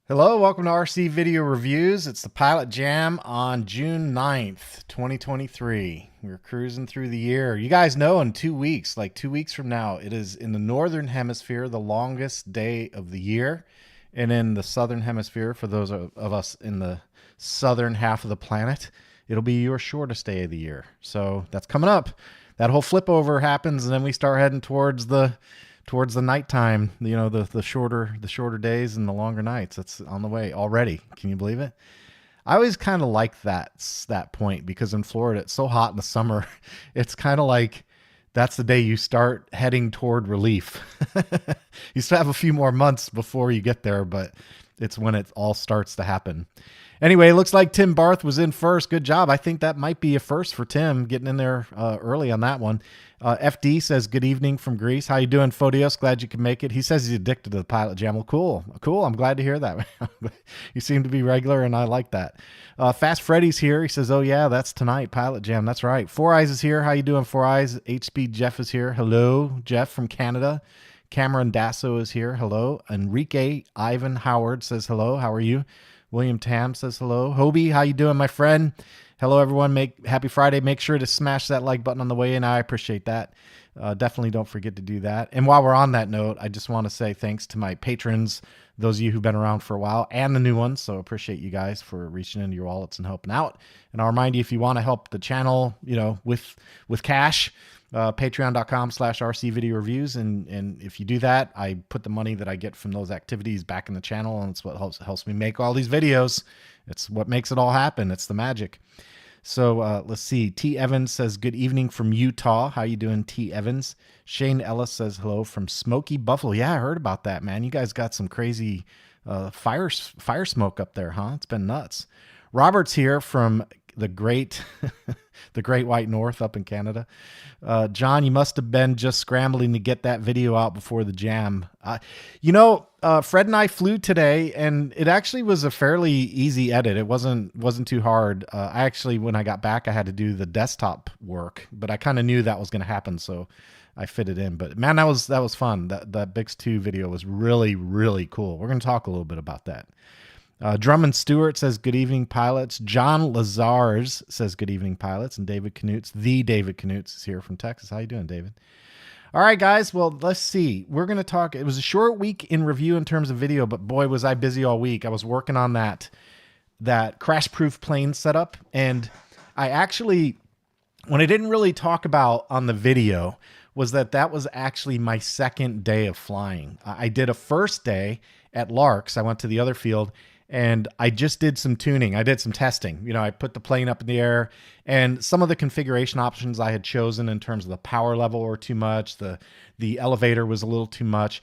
Hello, welcome to RC Video Reviews. It's the Pilot Jam on June 9th, 2023. We're cruising through the year. You guys know in 2 weeks, like 2 weeks from now, it is in the Northern Hemisphere, the longest day of the year. And in the Southern Hemisphere, for those of us in the southern half of the planet, it'll be your shortest day of the year. So that's coming up. That whole flip over happens, and then we start heading towards the nighttime, the shorter days and the longer nights. That's on the way already. Can you believe it? I always kind of like that point because in Florida it's so hot in the summer. It's kind of like that's the day you start heading toward relief. You still have a few more months before you get there, but it's when it all starts to happen. Anyway, it looks like Tim Barth was in first. Good job. I think that might be a first for Tim, getting in there early on that one. FD says, good evening from Greece. How you doing, Photios? Glad you can make it. He says he's addicted to the Pilot Jam. Well, cool. I'm glad to hear that. You seem to be regular, and I like that. Fast Freddy's here. He says, oh, yeah, that's tonight, Pilot Jam. That's right. Four Eyes is here. How you doing, Four Eyes? HSpeed Jeff is here. Hello, Jeff from Canada. Cameron Dasso is here. Hello. Enrique Ivan Howard says hello. How are you? William Tam says hello. Hobie, how you doing, my friend? Hello, everyone. Happy Friday. Make sure to smash that like button on the way in. I appreciate that. Definitely don't forget to do that. And while we're on that note, I just want to say thanks to my patrons, those of you who've been around for a while, and the new ones. So appreciate you guys for reaching into your wallets and helping out. And I'll remind you, if you want to help the channel, with cash, patreon.com/RC Video Reviews. And if you do that, I put the money that I get from those activities back in the channel, and it's what helps me make all these videos. It's what makes it all happen. It's the magic. So let's see. T. Evans says, good evening from Utah. How you doing, T. Evans? Shane Ellis says hello from Smoky Buffalo. Yeah, I heard about that, man. You guys got some crazy fire smoke up there, huh? It's been nuts. Robert's here from the great the great white north up in Canada. John, you must have been just scrambling to get that video out before the jam. Fred and I flew today, and it actually was a fairly easy edit. It wasn't too hard. I actually, when I got back, I had to do the desktop work, but I kind of knew that was going to happen, so I fit it in. But man, that was fun. That Bix 2 video was really, really cool. We're going to talk a little bit about that. Drummond Stewart says, good evening, pilots. John Lazars says, good evening, pilots. And David Knutz, the David Knutz, is here from Texas. How you doing, David? All right, guys. Well, let's see. We're going to talk. It was a short week in review in terms of video, but boy, was I busy all week. I was working on that crash-proof plane setup. And I actually, what I didn't really talk about on the video was that was actually my second day of flying. I did a first day at Larks. I went to the other field, and I just did some tuning. I did some testing. I put the plane up in the air, and some of the configuration options I had chosen in terms of the power level were too much. The elevator was a little too much.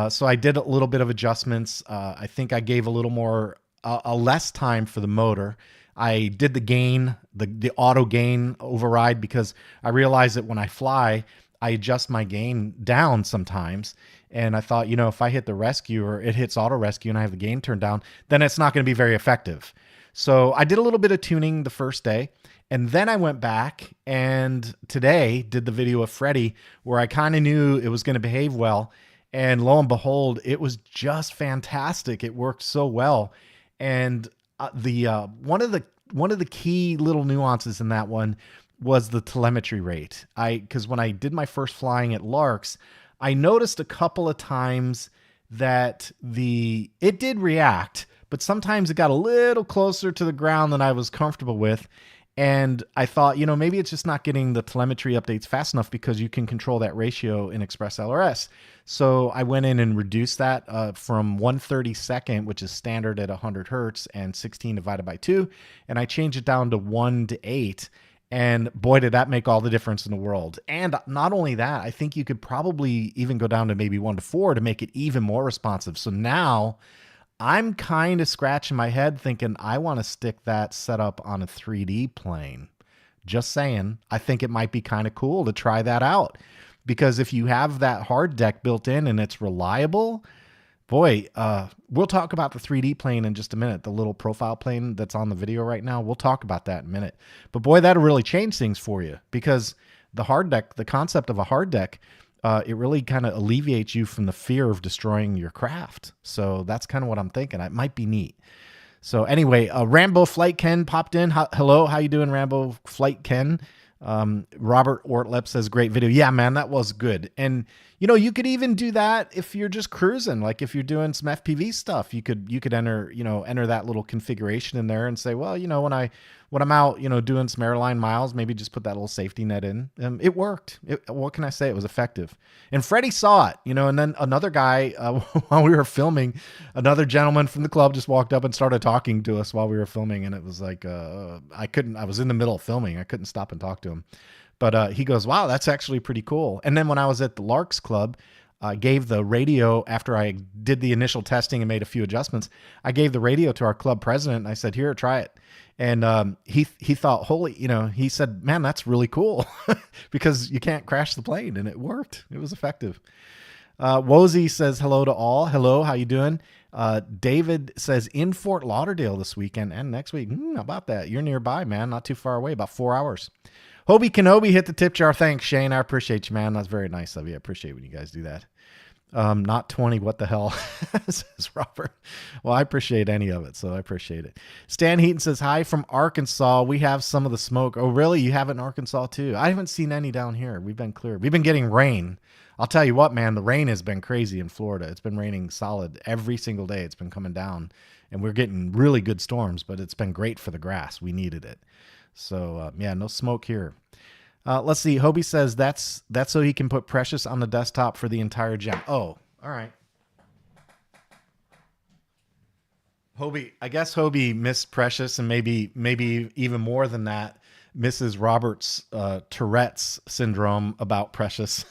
So I did a little bit of adjustments. I think I gave a little more, a less time for the motor. I did the gain, the auto gain override, because I realized that when I fly, I adjust my gain down sometimes. And I thought, if I hit the rescue or it hits auto rescue and I have the gain turned down, then it's not going to be very effective. So I did a little bit of tuning the first day. And then I went back and today did the video of Freddy, where I kind of knew it was going to behave well. And lo and behold, it was just fantastic. It worked so well. And one of the key little nuances in that one was the telemetry rate. Because when I did my first flying at Larks, I noticed a couple of times that it did react, but sometimes it got a little closer to the ground than I was comfortable with. And I thought, maybe it's just not getting the telemetry updates fast enough, because you can control that ratio in Express LRS. So I went in and reduced that from 1/32, which is standard at 100 Hertz, and 16 divided by 2. And I changed it down to 1:8. And boy, did that make all the difference in the world. And not only that, I think you could probably even go down to maybe 1:4 to make it even more responsive. So now I'm kind of scratching my head thinking I want to stick that setup on a 3D plane. Just saying. I think it might be kind of cool to try that out, because if you have that hard deck built in and it's reliable, boy, we'll talk about the 3D plane in just a minute, the little profile plane that's on the video right now. We'll talk about that in a minute. But boy, that'll really change things for you, because the hard deck, the concept of a hard deck, it really kind of alleviates you from the fear of destroying your craft. So that's kind of what I'm thinking. It might be neat. So anyway, Rambo Flight Ken popped in. Hello, how you doing, Rambo Flight Ken? Robert Ortlep says, great video. Yeah, man, that was good. And you know, you could even do that if you're just cruising. Like if you're doing some FPV stuff, you could enter that little configuration in there and say, well, you know, when I'm out, you know, doing some airline miles, maybe just put that little safety net in. It worked. What can I say? It was effective. And Freddie saw it, you know, and then another guy, while we were filming, another gentleman from the club just walked up and started talking to us while we were filming. And it was like, I was in the middle of filming. I couldn't stop and talk to him. But he goes, wow, that's actually pretty cool. And then when I was at the Larks Club, I gave the radio, after I did the initial testing and made a few adjustments, I gave the radio to our club president and I said, here, try it. And he thought, holy, you know, he said, man, that's really cool because you can't crash the plane. And it worked. It was effective. Wozy says hello to all. Hello, how you doing? David says in Fort Lauderdale this weekend and next week. How about that? You're nearby, man. Not too far away, about 4 hours. Hobie Kenobi hit the tip jar. Thanks, Shane. I appreciate you, man. That's very nice of you. I appreciate when you guys do that. Not 20. What the hell? Says Robert. Well, I appreciate any of it, so I appreciate it. Stan Heaton says, hi from Arkansas. We have some of the smoke. Oh, really? You have it in Arkansas, too? I haven't seen any down here. We've been clear. We've been getting rain. I'll tell you what, man, the rain has been crazy in Florida. It's been raining solid every single day. It's been coming down, and we're getting really good storms, but it's been great for the grass. We needed it. So, yeah, no smoke here. Let's see. Hobie says that's so he can put Precious on the desktop for the entire gem. Oh, all right. Hobie, I guess Hobie missed Precious and maybe even more than that, Mrs. Roberts' Tourette's syndrome about Precious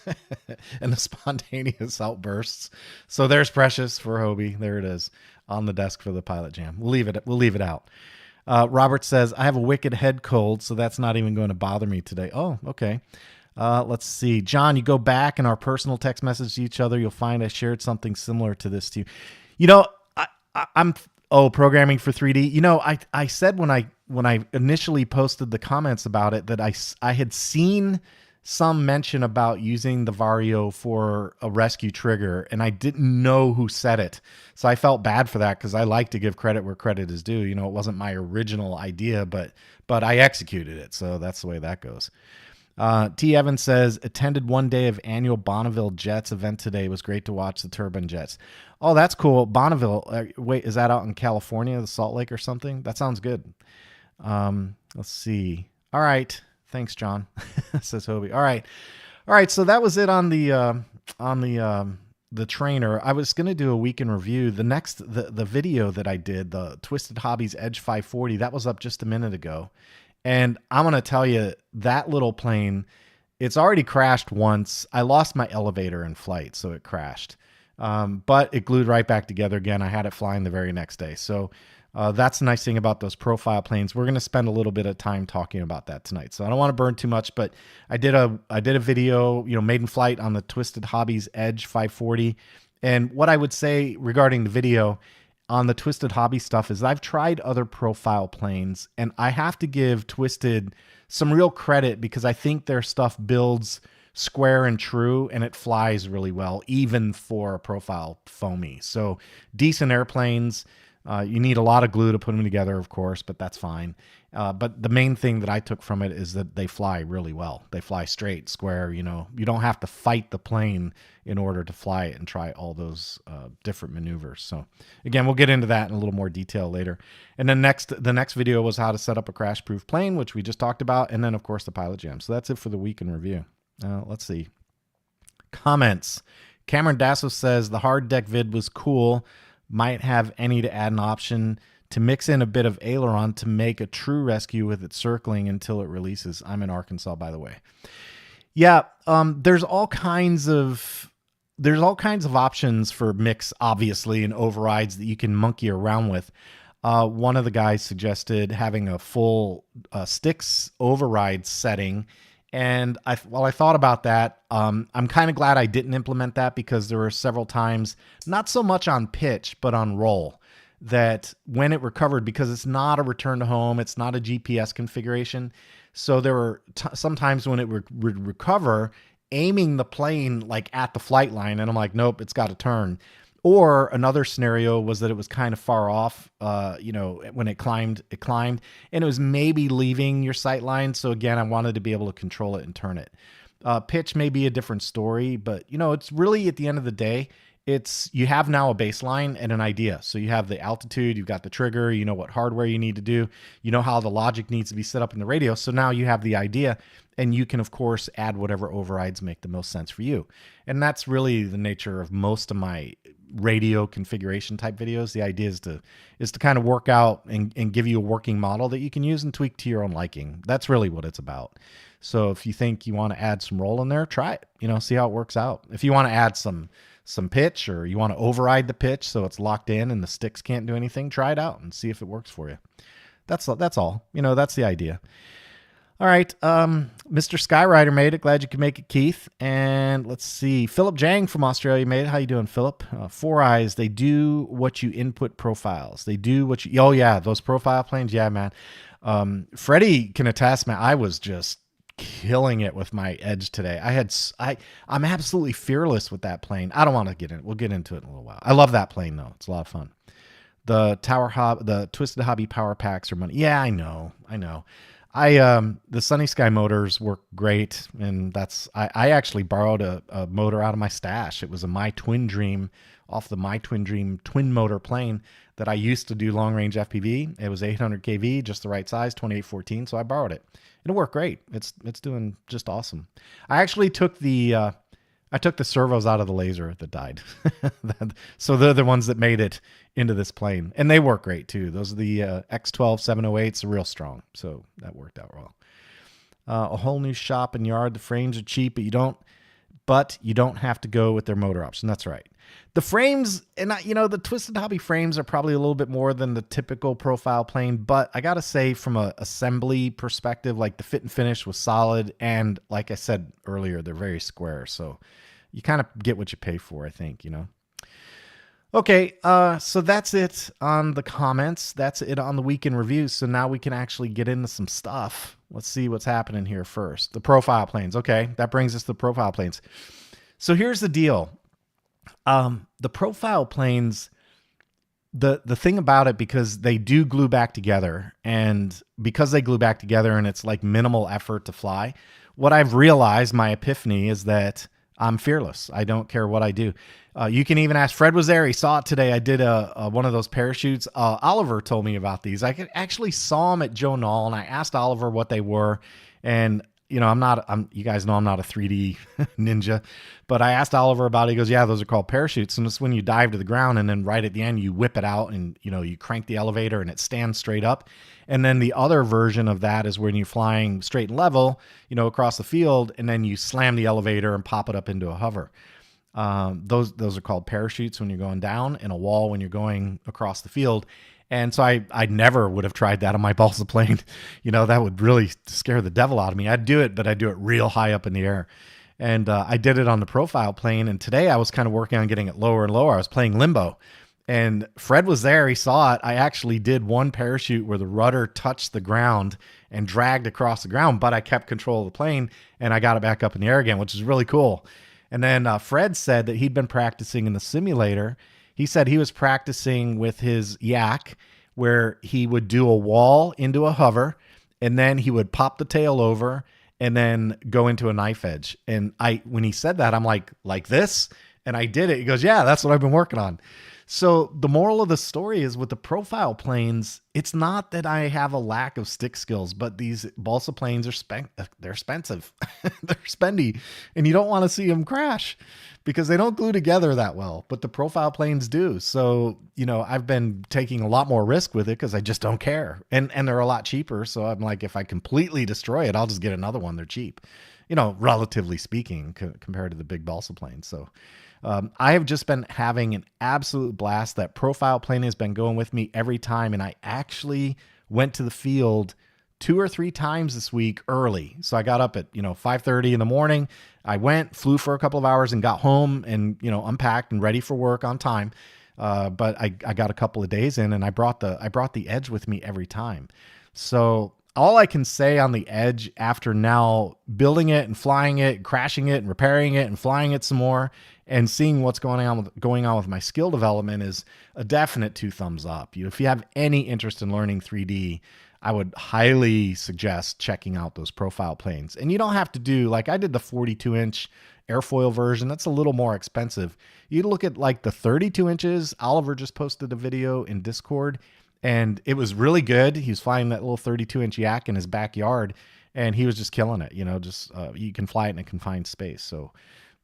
and the spontaneous outbursts. So there's Precious for Hobie. There it is on the desk for the Pilot Jam. We'll leave it out. Robert says, I have a wicked head cold, so that's not even going to bother me today. Oh, okay. Let's see. John, you go back in our personal text message to each other. You'll find I shared something similar to this to you. You know, I'm programming for 3D. You know, I said when I initially posted the comments about it that I had seen some mention about using the Vario for a rescue trigger, and I didn't know who said it. So I felt bad for that because I like to give credit where credit is due. You know, it wasn't my original idea, but I executed it. So that's the way that goes. T. Evans says, attended one day of annual Bonneville Jets event today. It was great to watch the turbine jets. Oh, that's cool. Bonneville. Wait, is that out in California, the Salt Lake or something? That sounds good. Let's see. All right. Thanks, John. Says Hobie. All right. So that was it on the trainer. I was going to do a week in review. The video that I did, the Twisted Hobbies Edge 540, that was up just a minute ago. And I'm going to tell you that little plane, it's already crashed once. I lost my elevator in flight, so it crashed. But it glued right back together again. I had it flying the very next day. So that's the nice thing about those profile planes. We're going to spend a little bit of time talking about that tonight. So I don't want to burn too much, but I did a video, made in flight on the Twisted Hobbies Edge 540. And what I would say regarding the video on the Twisted Hobby stuff is I've tried other profile planes, and I have to give Twisted some real credit because I think their stuff builds square and true, and it flies really well, even for a profile foamy. So decent airplanes. You need a lot of glue to put them together, of course, but that's fine. But the main thing that I took from it is that they fly really well. They fly straight, square, you don't have to fight the plane in order to fly it and try all those different maneuvers. So again, we'll get into that in a little more detail later. And then the next video was how to set up a crash-proof plane, which we just talked about. And then, of course, the Pilot Jam. So that's it for the week in review. Let's see. Comments. Cameron Dasso says, the hard deck vid was cool. Might have any to add an option to mix in a bit of aileron to make a true rescue with it circling until it releases. I'm in Arkansas, by the way. Yeah, there's all kinds of options for mix, obviously, and overrides that you can monkey around with. One of the guys suggested having a full sticks override setting. And while I thought about that, I'm kind of glad I didn't implement that because there were several times, not so much on pitch, but on roll, that when it recovered, because it's not a return to home, it's not a GPS configuration. So there were some times when it would recover, aiming the plane like at the flight line, and I'm like, nope, it's got to turn. Or another scenario was that it was kind of far off, when it climbed, and it was maybe leaving your sight line. So again, I wanted to be able to control it and turn it. Pitch may be a different story, but it's really, at the end of the day, you have now a baseline and an idea. So you have the altitude, you've got the trigger, you know what hardware you need to do, you know how the logic needs to be set up in the radio. So now you have the idea, and you can, of course, add whatever overrides make the most sense for you. And that's really the nature of most of my radio configuration type videos. The idea is to kind of work out and give you a working model that you can use and tweak to your own liking. That's really what it's about. So if you think you want to add some roll in there, try it, see how it works out. If you want to add some pitch, or you want to override the pitch so it's locked in and the sticks can't do anything, try it out and see if it works for you. That's all. That's the idea. All right. Mr. Skyrider made it. Glad you could make it, Keith. And let's see. Philip Jang from Australia made it. How you doing, Philip? Four Eyes. They do what you input profiles. They do what you... Oh, yeah. Those profile planes. Yeah, man. Freddie can attest, man. I was just killing it with my Edge today. I'm absolutely fearless with that plane. I don't want to get in it. We'll get into it in a little while. I love that plane, though. It's a lot of fun. The Twisted Hobby power packs are money. Yeah, I know. The Sunny Sky motors work great, and I actually borrowed a motor out of my stash. It was a My Twin Dream, off the My Twin Dream twin motor plane that I used to do long range FPV. It was 800 kV, just the right size, 2814, so I borrowed it. It'll work great. It's doing just awesome. I actually took the servos out of the laser that died. So they're the ones that made it into this plane, and they work great too. Those are the X12 708s, are real strong. So that worked out well. A whole new shop and yard. The frames are cheap, but you don't have to go with their motor option. That's right. The frames, and the Twisted Hobby frames are probably a little bit more than the typical profile plane, but I got to say, from a assembly perspective, like, the fit and finish was solid. And like I said earlier, they're very square. So you kind of get what you pay for, I think, Okay, so that's it on the comments. That's it on the weekend reviews. So now we can actually get into some stuff. Let's see what's happening here first. The profile planes. Okay, that brings us to the profile planes. So here's the deal. The profile planes, the thing about it, because they do glue back together, and because they glue back together and it's like minimal effort to fly, what I've realized, my epiphany, is that I'm fearless. I don't care what I do. You can even ask. Fred was there. He saw it today. I did one of those parachutes. Oliver told me about these. I actually saw them at Joe Knoll, and I asked Oliver what they were. And you guys know I'm not a 3D ninja, but I asked Oliver about it. He goes, yeah, those are called parachutes. And it's when you dive to the ground, and then right at the end, you whip it out, and you crank the elevator and it stands straight up. And then the other version of that is when you're flying straight and level, across the field, and then you slam the elevator and pop it up into a hover. Those are called parachutes when you're going down, and a wall when you're going across the field. And so I never would have tried that on my balsa plane. That would really scare the devil out of me. I'd do it, but I'd do it real high up in the air. And I did it on the profile plane. And today I was kind of working on getting it lower and lower. I was playing limbo. And Fred was there. He saw it. I actually did one parachute where the rudder touched the ground and dragged across the ground, but I kept control of the plane, and I got it back up in the air again, which is really cool. And then Fred said that he'd been practicing in the simulator. He said he was practicing with his yak, where he would do a wall into a hover, and then he would pop the tail over and then go into a knife edge. And when he said that, I'm like this? And I did it. He goes, yeah, that's what I've been working on. So the moral of the story is, with the profile planes, it's not that I have a lack of stick skills, but these balsa planes are they're expensive. They're spendy, and you don't want to see them crash because they don't glue together that well, but the profile planes do. So, I've been taking a lot more risk with it because I just don't care. And they're a lot cheaper. So I'm like, if I completely destroy it, I'll just get another one. They're cheap, relatively speaking, compared to the big balsa planes. So I have just been having an absolute blast. That profile plane has been going with me every time. And I actually went to the field 2 or 3 times this week early. So I got up at, 5:30 in the morning. I went, flew for a couple of hours, and got home and, unpacked and ready for work on time. But I got a couple of days in, and I brought the Edge with me every time. So all I can say on the Edge after now building it and flying it, and crashing it and repairing it and flying it some more and seeing what's going on with my skill development is a definite 2 thumbs up. If you have any interest in learning 3D, I would highly suggest checking out those profile planes. And you don't have to do, like I did the 42-inch airfoil version. That's a little more expensive. You look at like the 32 inches. Oliver just posted a video in Discord, and it was really good. He was flying that little 32-inch yak in his backyard, and he was just killing it. You can fly it in a confined space. So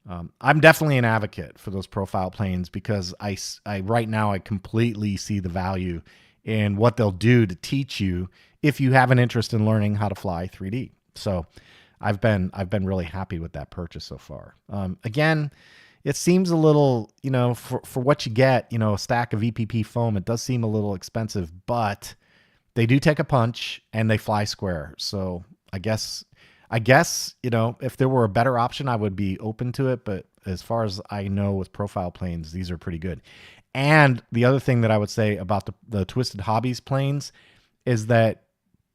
I'm definitely an advocate for those profile planes because I right now I completely see the value in what they'll do to teach you if you have an interest in learning how to fly 3D. So I've been really happy with that purchase so far. Again, it seems a little, for what you get, a stack of EPP foam, it does seem a little expensive, but they do take a punch and they fly square. So I guess, if there were a better option, I would be open to it. But as far as I know with profile planes, these are pretty good. And the other thing that I would say about the Twisted Hobbies planes is that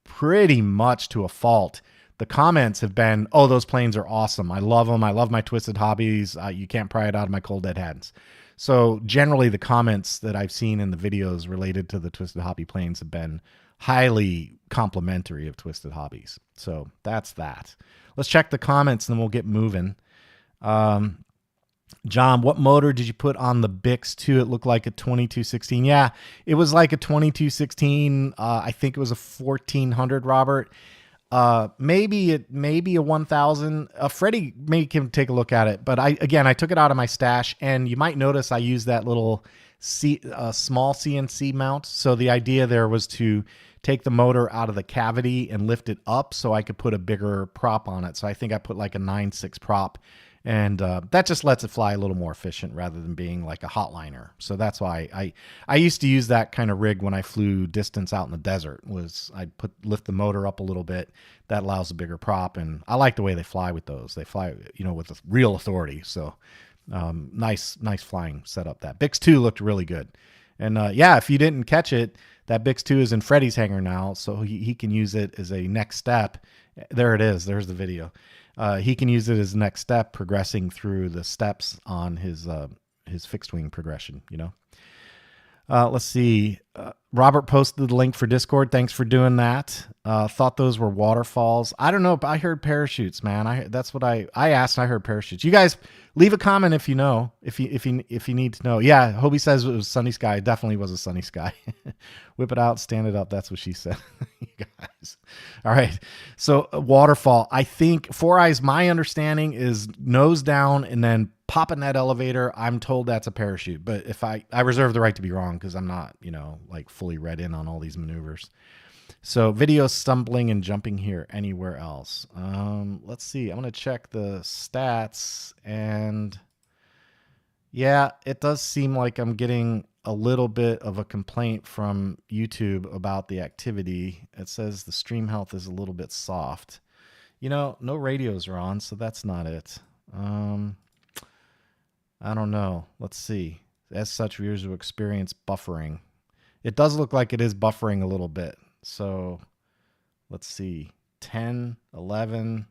pretty much to a fault, the comments have been, oh, those planes are awesome. I love them. I love my Twisted Hobbies. You can't pry it out of my cold dead hands. So generally the comments that I've seen in the videos related to the Twisted Hobby planes have been highly complimentary of Twisted Hobbies. So that's that. Let's check the comments and then we'll get moving. John, what motor did you put on the Bix 2? It looked like a 2216. Yeah, it was like a 2216. I think it was a 1400, Robert. Maybe a 1000. Freddie may can take a look at it, but I took it out of my stash, and you might notice I used that little small CNC mount. So the idea there was to take the motor out of the cavity and lift it up so I could put a bigger prop on it. So I think I put like a 9.6 prop. And that just lets it fly a little more efficient rather than being like a hotliner. So that's why I used to use that kind of rig when I flew distance out in the desert. Was I'd lift the motor up a little bit. That allows a bigger prop, and I like the way they fly with those. They fly, with a real authority. So nice flying setup. That Bix 2 looked really good. And yeah, if you didn't catch it, that Bix 2 is in Freddie's hangar now, so he can use it as a next step. There it is. There's the video. He can use it as next step, progressing through the steps on his fixed wing progression. Let's see. Robert posted the link for Discord. Thanks for doing that. Thought those were waterfalls. I don't know, but I heard parachutes, man. That's what I asked. And I heard parachutes. You guys leave a comment if you know, if you need to know. Yeah, Hobie says it was sunny sky. It definitely was a sunny sky. Whip it out, stand it up. That's what she said. You guys. All right. So waterfall. I think Four Eyes. My understanding is nose down and then pop in that elevator. I'm told that's a parachute, but if I reserve the right to be wrong because I'm not, like fully read in on all these maneuvers. So video stumbling and jumping here. Anywhere else? Let's see. I'm going to check the stats, and yeah, it does seem like I'm getting a little bit of a complaint from YouTube about the activity. It says the stream health is a little bit soft. No radios are on, so that's not it. I don't know. Let's see. As such, viewers will experience buffering. It does look like it is buffering a little bit. So let's see. 10, 11.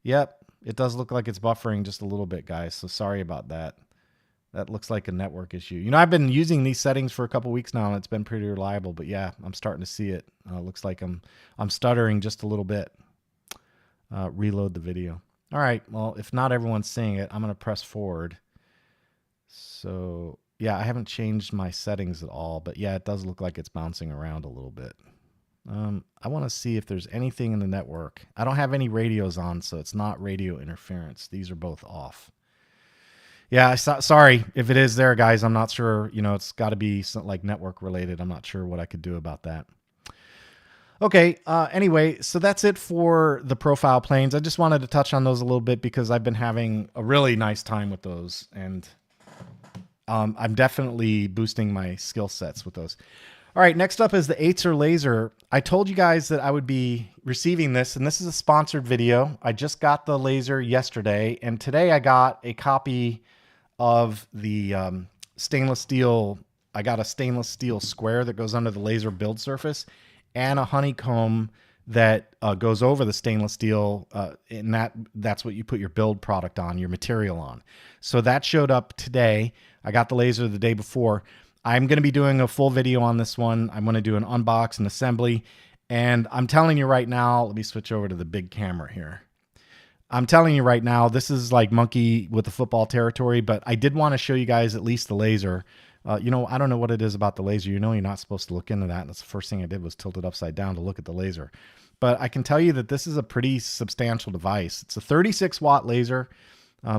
Yep, it does look like it's buffering just a little bit, guys. So sorry about that. That looks like a network issue. I've been using these settings for a couple weeks now, and it's been pretty reliable. But yeah, I'm starting to see it. Looks like I'm stuttering just a little bit. Reload the video. All right. Well, if not everyone's seeing it, I'm going to press forward. So yeah, I haven't changed my settings at all, but yeah, it does look like it's bouncing around a little bit. I want to see if there's anything in the network. I don't have any radios on, so it's not radio interference. These are both off. Yeah, sorry if it is there, guys. I'm not sure. It's got to be something like network related. I'm not sure what I could do about that. Okay. Anyway, so that's it for the profile planes. I just wanted to touch on those a little bit because I've been having a really nice time with those, and I'm definitely boosting my skill sets with those. All right, next up is the Atezr Laser. I told you guys that I would be receiving this, and this is a sponsored video. I just got the laser yesterday, and today I got a copy of the stainless steel. I got a stainless steel square that goes under the laser build surface and a honeycomb that goes over the stainless steel, and that's what you put your build product on, your material on. So that showed up today. I got the laser the day before. I'm going to be doing a full video on this one. I'm going to do an unbox and assembly. And I'm telling you right now, let me switch over to the big camera here. I'm telling you right now, this is like monkey with the football territory, but I did want to show you guys at least the laser. You know, I don't know what it is about the laser. You know, you're not supposed to look into that. And that's the first thing I did was tilt it upside down to look at the laser. But I can tell you that this is a pretty substantial device. It's a 36 watt laser.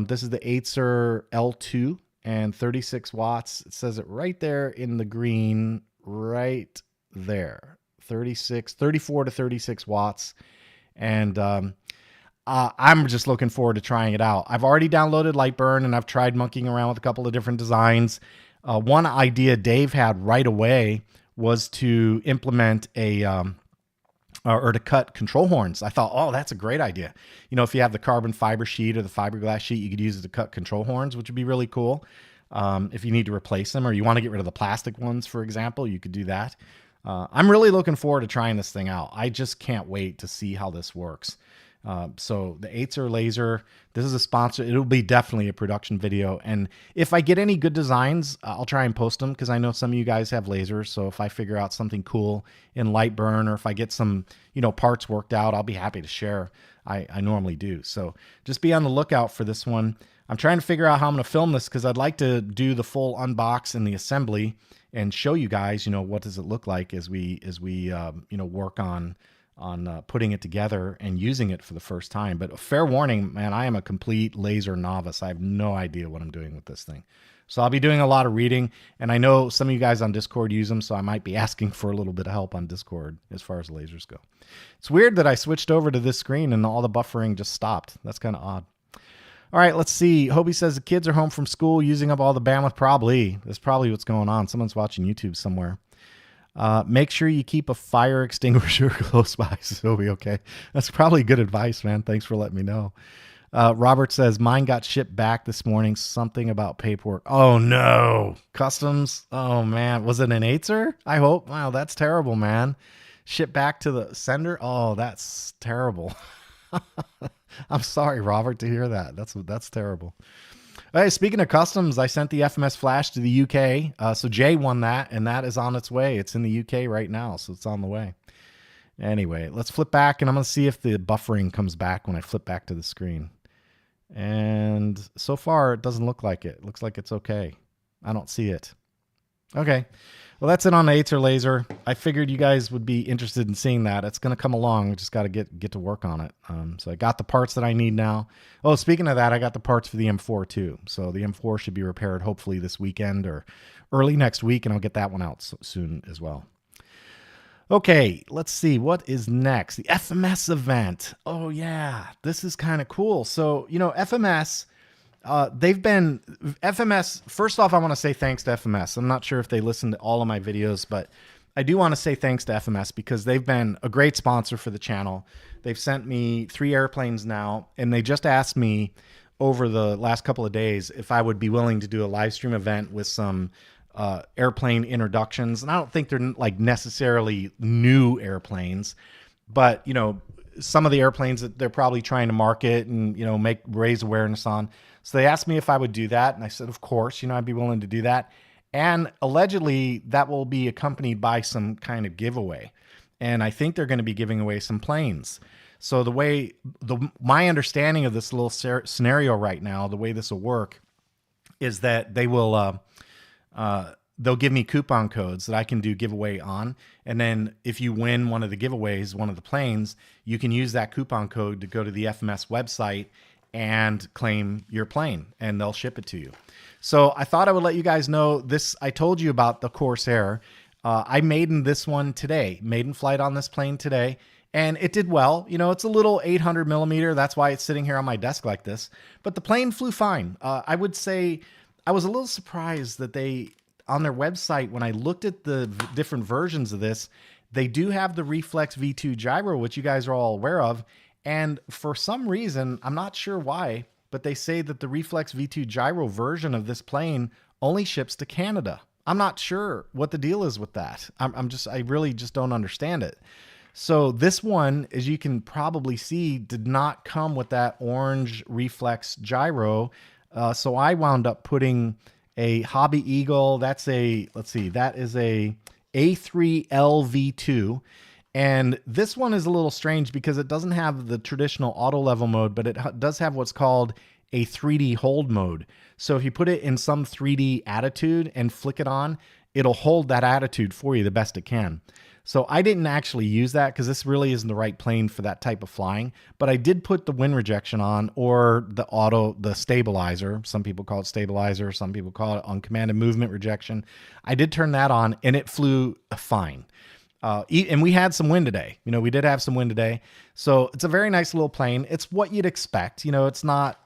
This is the Atezr L2 and 36 watts. It says it right there in the green, right there. 34 to 36 watts. And I'm just looking forward to trying it out. I've already downloaded Lightburn and I've tried monkeying around with a couple of different designs. One idea Dave had right away was to implement or to cut control horns. I thought, oh, that's a great idea. You know, if you have the carbon fiber sheet or the fiberglass sheet, you could use it to cut control horns, which would be really cool. If you need to replace them or you want to get rid of the plastic ones, for example, you could do that. I'm really looking forward to trying this thing out. I just can't wait to see how this works. So the Atezr Laser, this is a sponsor. It'll be definitely a production video. And if I get any good designs, I'll try and post them because I know some of you guys have lasers. So if I figure out something cool in Lightburn or if I get some, you know, parts worked out, I'll be happy to share. I normally do. So just be on the lookout for this one. I'm trying to figure out how I'm going to film this because I'd like to do the full unbox and the assembly and show you guys, you know, what does it look like as we you know, work on putting it together and using it for the first time. But fair warning, man, I am a complete laser novice. I have no idea what I'm doing with this thing. So I'll be doing a lot of reading, and I know some of you guys on Discord use them, so I might be asking for a little bit of help on Discord as far as lasers go. It's weird that I switched over to this screen and all the buffering just stopped. That's kind of odd. All right, let's see. Hobie says the kids are home from school using up all the bandwidth. Probably. That's probably what's going on. Someone's watching YouTube somewhere. Make sure you keep a fire extinguisher close by, so it'll be okay. That's probably good advice, man. Thanks for letting me know. Robert says, mine got shipped back this morning. Something about paperwork. Oh, no. Customs. Oh, man. Was it an Atezr? I hope. Wow, that's terrible, man. Shipped back to the sender? Oh, that's terrible. I'm sorry, Robert, to hear that. That's terrible. Hey, speaking of customs, I sent the FMS Flash to the UK. So Jay won that, and that is on its way. It's in the UK right now, so it's on the way. Anyway, let's flip back, and I'm going to see if the buffering comes back when I flip back to the screen. And so far, it doesn't look like it. It looks like it's okay. I don't see it. Okay. Well, that's it on the Atezr Laser. I figured you guys would be interested in seeing that. It's going to come along. We just got to get to work on it. So I got the parts that I need now. Oh, speaking of that, I got the parts for the M4 too. So the M4 should be repaired hopefully this weekend or early next week, and I'll get that one out soon as well. Okay, let's see. What is next? The FMS event. Oh, yeah. This is kind of cool. So, you know, FMS... FMS, first off, I want to say thanks to FMS. I'm not sure if they listen to all of my videos, but I do want to say thanks to FMS because they've been a great sponsor for the channel. They've sent me 3 airplanes now, and they just asked me over the last couple of days if I would be willing to do a live stream event with some airplane introductions. And I don't think they're like necessarily new airplanes, but, you know, some of the airplanes that they're probably trying to market and, you know, raise awareness on. So they asked me if I would do that. And I said, of course, you know, I'd be willing to do that. And allegedly that will be accompanied by some kind of giveaway. And I think they're going to be giving away some planes. So my understanding of this little scenario right now, the way this will work is that they will, they'll give me coupon codes that I can do giveaway on. And then if you win one of the giveaways, one of the planes, you can use that coupon code to go to the FMS website and claim your plane, and they'll ship it to you. So I thought I would let you guys know this. I told you about the Corsair. I maiden this one today, maiden flight on this plane today, and it did well. You know, it's a little 800 millimeter. That's why it's sitting here on my desk like this, but the plane flew fine. I would say I was a little surprised that on their website, when I looked at the different versions of this, they do have the Reflex V2 gyro, which you guys are all aware of. And for some reason, I'm not sure why, but they say that the Reflex V2 gyro version of this plane only ships to Canada. I'm not sure what the deal is with that. I really just don't understand it. So this one, as you can probably see, did not come with that orange reflex gyro. So I wound up putting a Hobby Eagle. That's a, let's see, that is a A3LV2. And this one is a little strange because it doesn't have the traditional auto level mode, but it does have what's called a 3D hold mode. So if you put it in some 3D attitude and flick it on, it'll hold that attitude for you the best it can. So I didn't actually use that because this really isn't the right plane for that type of flying, but I did put the wind rejection on, or the stabilizer. Some people call it stabilizer. Some people call it uncommanded movement rejection. I did turn that on and it flew fine. And we had some wind today. You know, we did have some wind today. So it's a very nice little plane. It's what you'd expect. You know, it's not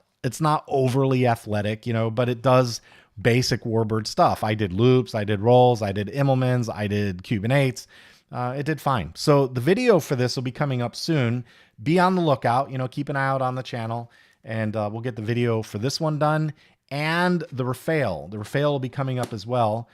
overly athletic, you know, but it does basic warbird stuff. I did loops, I did rolls, I did Immelmans, I did Cuban 8s. It did fine. So the video for this will be coming up soon. Be on the lookout, you know, keep an eye out on the channel, and we'll get the video for this one done, and the Rafale. The Rafale will be coming up as well.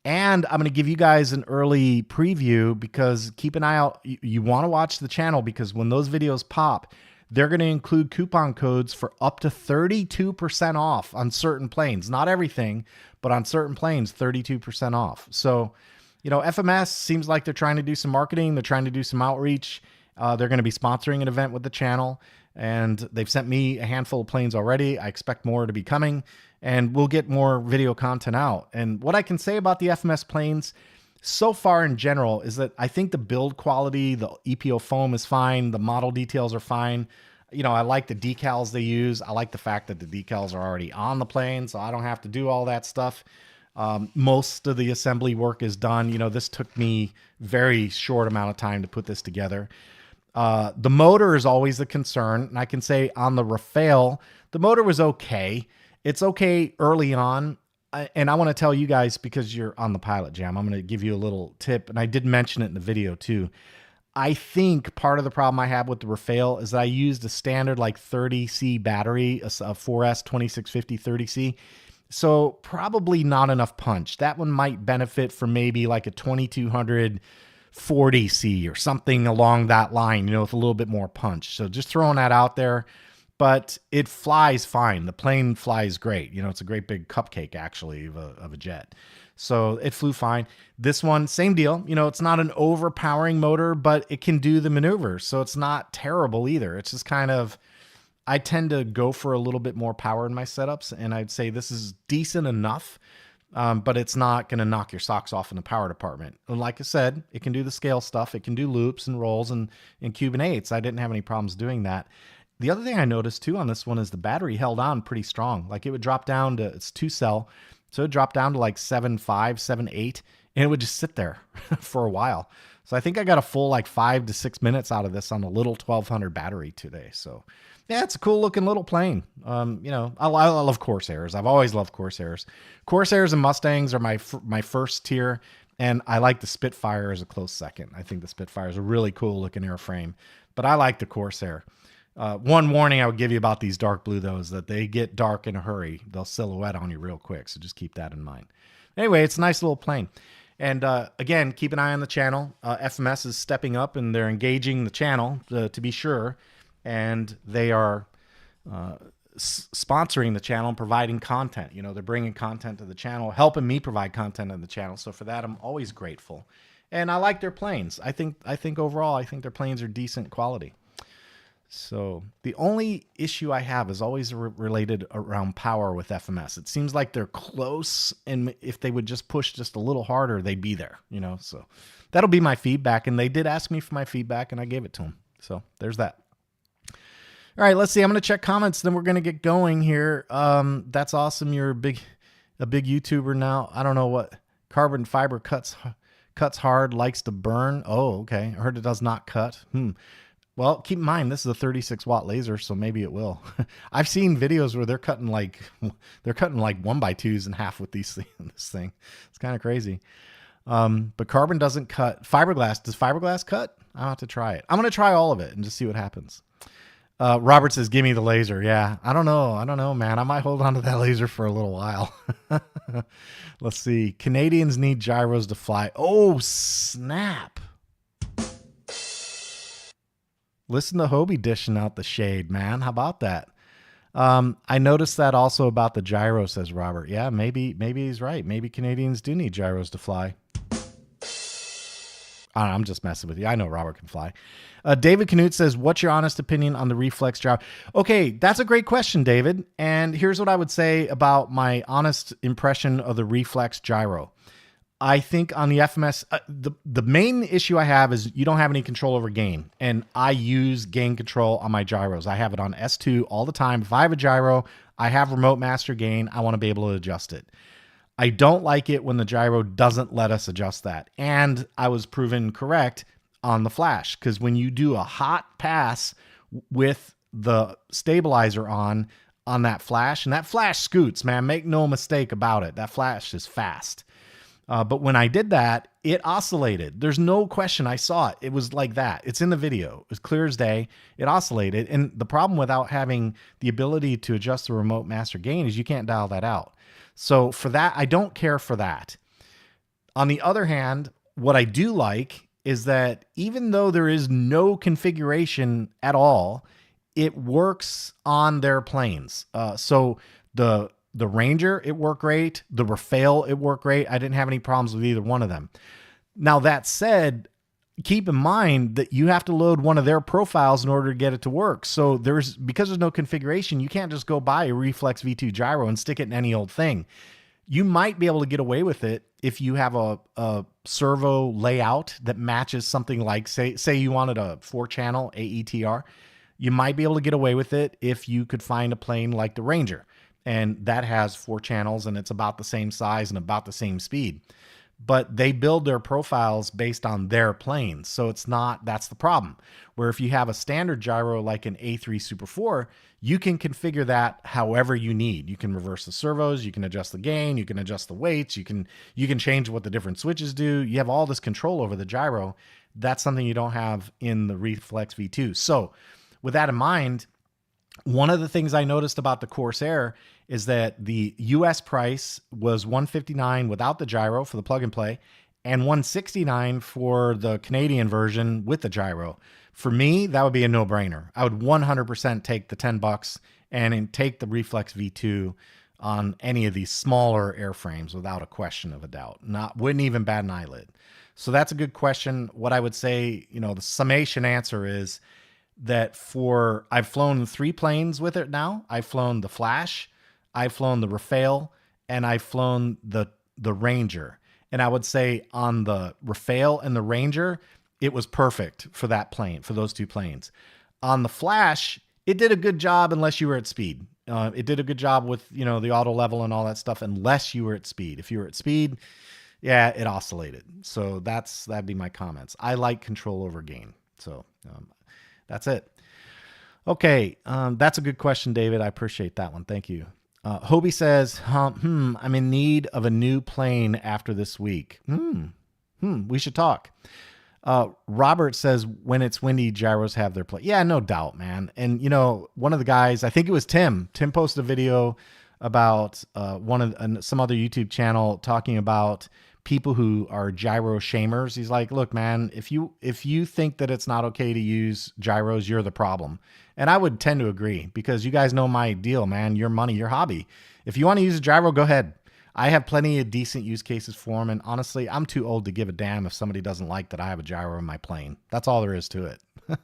And I'm going to give you guys an early preview because keep an eye out. You want to watch the channel because when those videos pop, they're going to include coupon codes for up to 32% off on certain planes. Not everything, but on certain planes, 32% off. So, you know, FMS seems like they're trying to do some marketing. They're trying to do some outreach. They're going to be sponsoring an event with the channel, and they've sent me a handful of planes already. I expect more to be coming, and we'll get more video content out. And what I can say about the FMS planes so far in general is that I think the build quality, the EPO foam is fine. The model details are fine. You know, I like the decals they use. I like the fact that the decals are already on the plane, so I don't have to do all that stuff. Most of the assembly work is done. You know, this took me very short amount of time to put this together. The motor is always the concern. And I can say on the Rafale, the motor was okay. It's okay early on. And I want to tell you guys, because you're on the Pilot Jam, I'm going to give you a little tip. And I did mention it in the video too. I think part of the problem I have with the Rafale is that I used a standard like 30C battery, a 4S 2650 30C. So probably not enough punch. That one might benefit from maybe like a 2200 40C or something along that line, you know, with a little bit more punch. So just throwing that out there, but it flies fine. The plane flies great. You know, it's a great big cupcake actually of a jet. So it flew fine. This one, same deal. You know, it's not an overpowering motor, but it can do the maneuvers. So it's not terrible either. It's just kind of, I tend to go for a little bit more power in my setups, and I'd say this is decent enough, but it's not going to knock your socks off in the power department. And like I said, it can do the scale stuff. It can do loops and rolls and Cuban 8s. I didn't have any problems doing that. The other thing I noticed too on this one is the battery held on pretty strong. Like it would drop down to, it's 2-cell, so it dropped down to like 7.5, 7.8, and it would just sit there for a while. So I think I got a full like 5 to 6 minutes out of this on a little 1200 battery today. So yeah, it's a cool looking little plane. You know, I love Corsairs. I've always loved Corsairs. Corsairs and Mustangs are my first tier, and I like the Spitfire as a close second. I think the Spitfire is a really cool looking airframe, but I like the Corsair. One warning I would give you about these dark blue, though, is that they get dark in a hurry. They'll silhouette on you real quick, so just keep that in mind. Anyway, it's a nice little plane. And again, keep an eye on the channel. FMS is stepping up, and they're engaging the channel to be sure. And they are sponsoring the channel and providing content. You know, they're bringing content to the channel, helping me provide content on the channel. So for that, I'm always grateful. And I like their planes. I think overall, I think their planes are decent quality. So the only issue I have is always related around power with FMS. It seems like they're close, and if they would just push just a little harder, they'd be there, you know. So that'll be my feedback, and they did ask me for my feedback, and I gave it to them. So there's that. All right, let's see. I'm going to check comments, then we're going to get going here. That's awesome. You're a big YouTuber now. I don't know what carbon fiber cuts hard, likes to burn. Oh, okay. I heard it does not cut. Well, keep in mind, this is a 36 watt laser, so maybe it will. I've seen videos where they're cutting like 1x2s in half with this thing. It's kind of crazy. But carbon doesn't cut. Fiberglass, does fiberglass cut? I'll have to try it. I'm going to try all of it and just see what happens. Robert says, give me the laser. Yeah, I don't know, man. I might hold on to that laser for a little while. Let's see. Canadians need gyros to fly. Oh, snap. Listen to Hobie dishing out the shade, man. How about that? I noticed that also about the gyro, says Robert. Yeah, maybe he's right. Maybe Canadians do need gyros to fly. I'm just messing with you. I know Robert can fly. David Canute says, what's your honest opinion on the reflex gyro? Okay, that's a great question, David. And here's what I would say about my honest impression of the reflex gyro. I think on the FMS, the main issue I have is you don't have any control over gain. And I use gain control on my gyros. I have it on S2 all the time. If I have a gyro, I have remote master gain. I want to be able to adjust it. I don't like it when the gyro doesn't let us adjust that. And I was proven correct on the flash, because when you do a hot pass with the stabilizer on that flash, and that flash scoots, man, make no mistake about it. That flash is fast. But when I did that, it oscillated. There's no question. I saw it. It was like that. It's in the video. It was clear as day. It oscillated. And the problem without having the ability to adjust the remote master gain is you can't dial that out. So for that, I don't care for that. On the other hand, what I do like is that even though there is no configuration at all, it works on their planes. So the Ranger, it worked great. The Rafale, it worked great. I didn't have any problems with either one of them. Now, that said, keep in mind that you have to load one of their profiles in order to get it to work. So because there's no configuration, you can't just go buy a Reflex V2 gyro and stick it in any old thing. You might be able to get away with it if you have a servo layout that matches something like, say you wanted a 4-channel AETR. You might be able to get away with it if you could find a plane like the Ranger. And that has 4 channels and it's about the same size and about the same speed. But they build their profiles based on their planes. So that's the problem. Where if you have a standard gyro like an A3 Super 4, you can configure that however you need. You can reverse the servos, you can adjust the gain, you can adjust the weights, you can change what the different switches do. You have all this control over the gyro. That's something you don't have in the Reflex V2. So with that in mind, one of the things I noticed about the Corsair is that the US price was $159 without the gyro for the plug and play and $169 for the Canadian version with the gyro. For me, that would be a no-brainer. I would 100% take the $10 and take the Reflex V2 on any of these smaller airframes without a question of a doubt. Wouldn't even bat an eyelid. So that's a good question. What I would say, the summation answer is that I've flown 3 planes with it now. I've flown the Flash, I've flown the Rafale, and I've flown the Ranger. And I would say on the Rafale and the Ranger, it was perfect for that plane, for those 2 planes. On the Flash, it did a good job unless you were at speed. It did a good job with, the auto level and all that stuff, unless you were at speed. If you were at speed, yeah, it oscillated. So that'd be my comments. I like control over gain. So that's it. Okay, that's a good question, David. I appreciate that one. Thank you. Hobie says, I'm in need of a new plane after this week. We should talk. Robert says, when it's windy, gyros have their play. Yeah, no doubt, man. And, one of the guys, I think it was Tim posted a video about some other YouTube channel talking about people who are gyro shamers. He's like, look, man, if you think that it's not okay to use gyros, you're the problem. And I would tend to agree, because you guys know my deal, man. Your money, your hobby. If you want to use a gyro, go ahead. I have plenty of decent use cases for them. And honestly, I'm too old to give a damn if somebody doesn't like that I have a gyro in my plane. That's all there is to it. All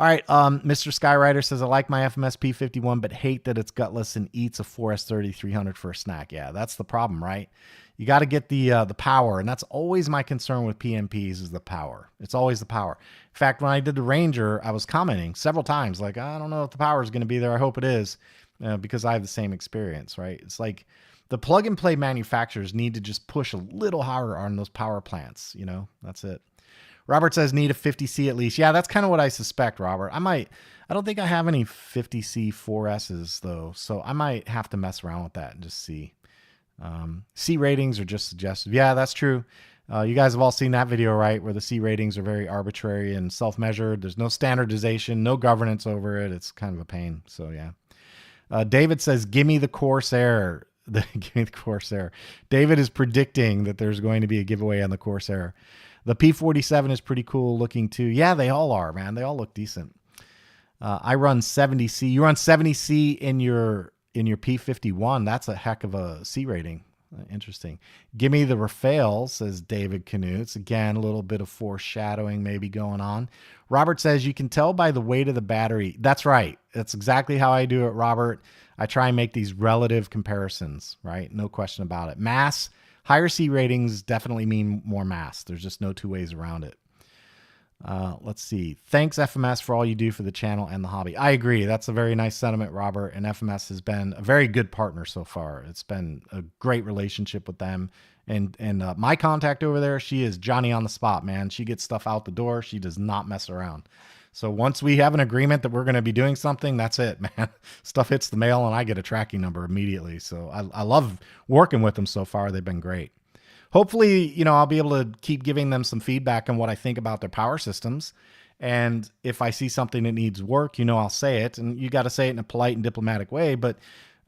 right. Mr. Skyrider says, I like my FMS P51, but hate that it's gutless and eats a 4S30-300 for a snack. Yeah, that's the problem, right? You got to get the power, and that's always my concern with PMPs is the power. It's always the power. In fact, when I did the Ranger, I was commenting several times, like, I don't know if the power is going to be there. I hope it is, because I have the same experience, right? It's like the plug-and-play manufacturers need to just push a little harder on those power plants. That's it. Robert says, need a 50C at least. Yeah, that's kind of what I suspect, Robert. I don't think I have any 50C 4Ss, though, so I might have to mess around with that and just see. C ratings are just suggested. Yeah, that's true. You guys have all seen that video, right? Where the C ratings are very arbitrary and self-measured. There's no standardization, no governance over it. It's kind of a pain. So yeah. David says, give me the Corsair. give me the Corsair. David is predicting that there's going to be a giveaway on the Corsair. The P47 is pretty cool looking too. Yeah, they all are, man. They all look decent. I run 70C. You run 70C in your P51. That's a heck of a C rating. Interesting. Give me the Rafael, says David Knutz. Again, a little bit of foreshadowing maybe going on. Robert says you can tell by the weight of the battery. That's right. That's exactly how I do it, Robert. I try and make these relative comparisons, right? No question about it. Mass, higher C ratings definitely mean more mass. There's just no two ways around it. Let's see. Thanks, FMS, for all you do for the channel and the hobby. I agree. That's a very nice sentiment, Robert. And FMS has been a very good partner so far. It's been a great relationship with them. And my contact over there, she is Johnny on the spot, man. She gets stuff out the door. She does not mess around. So once we have an agreement that we're going to be doing something, that's it, man. Stuff hits the mail and I get a tracking number immediately. So I love working with them so far. They've been great. Hopefully, you know, I'll be able to keep giving them some feedback on what I think about their power systems. And if I see something that needs work, you know, I'll say it. And you got to say it in a polite and diplomatic way. But,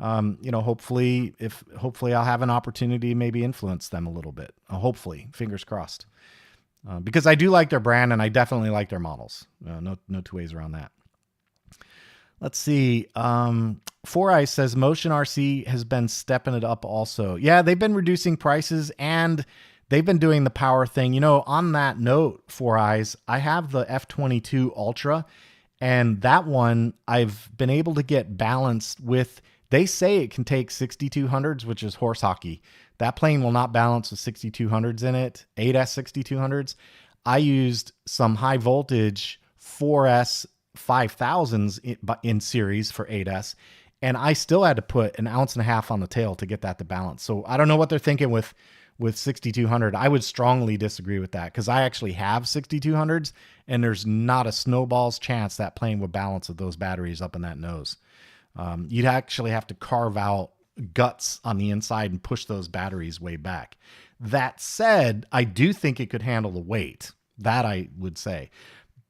you know, hopefully I'll have an opportunity to maybe influence them a little bit. Hopefully, fingers crossed. Because I do like their brand and I definitely like their models. No two ways around that. Let's see. Four Eyes says Motion RC has been stepping it up also. Yeah, they've been reducing prices and they've been doing the power thing. You know, on that note, Four Eyes, I have the F22 Ultra, and that one I've been able to get balanced with. They say it can take 6200s, which is horse hockey. That plane will not balance with 6200s in it, 8S 6200s. I used some high voltage 4S 5000s in series for 8S, and I still had to put 1.5 ounces on the tail to get that to balance. So I don't know what they're thinking with 6200. I would strongly disagree with that because I actually have 6200s, and there's not a snowball's chance that plane would balance with those batteries up in that nose. You'd actually have to carve out guts on the inside and push those batteries way back. That said, I do think it could handle the weight. That I would say.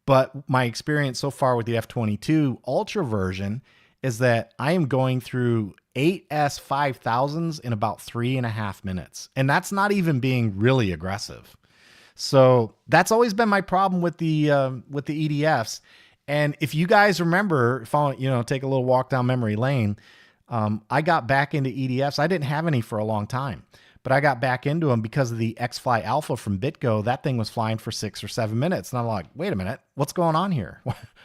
But my experience so far with the F22 Ultra version is that I am going through 8S 5000s in about 3.5 minutes. And that's not even being really aggressive. So that's always been my problem with the EDFs. And if you guys remember, if I, you know, take a little walk down memory lane, I got back into EDFs. I didn't have any for a long time, but I got back into them because of the X-Fly Alpha from BitGo. That thing was flying for 6 or 7 minutes. And I'm like, wait a minute, what's going on here?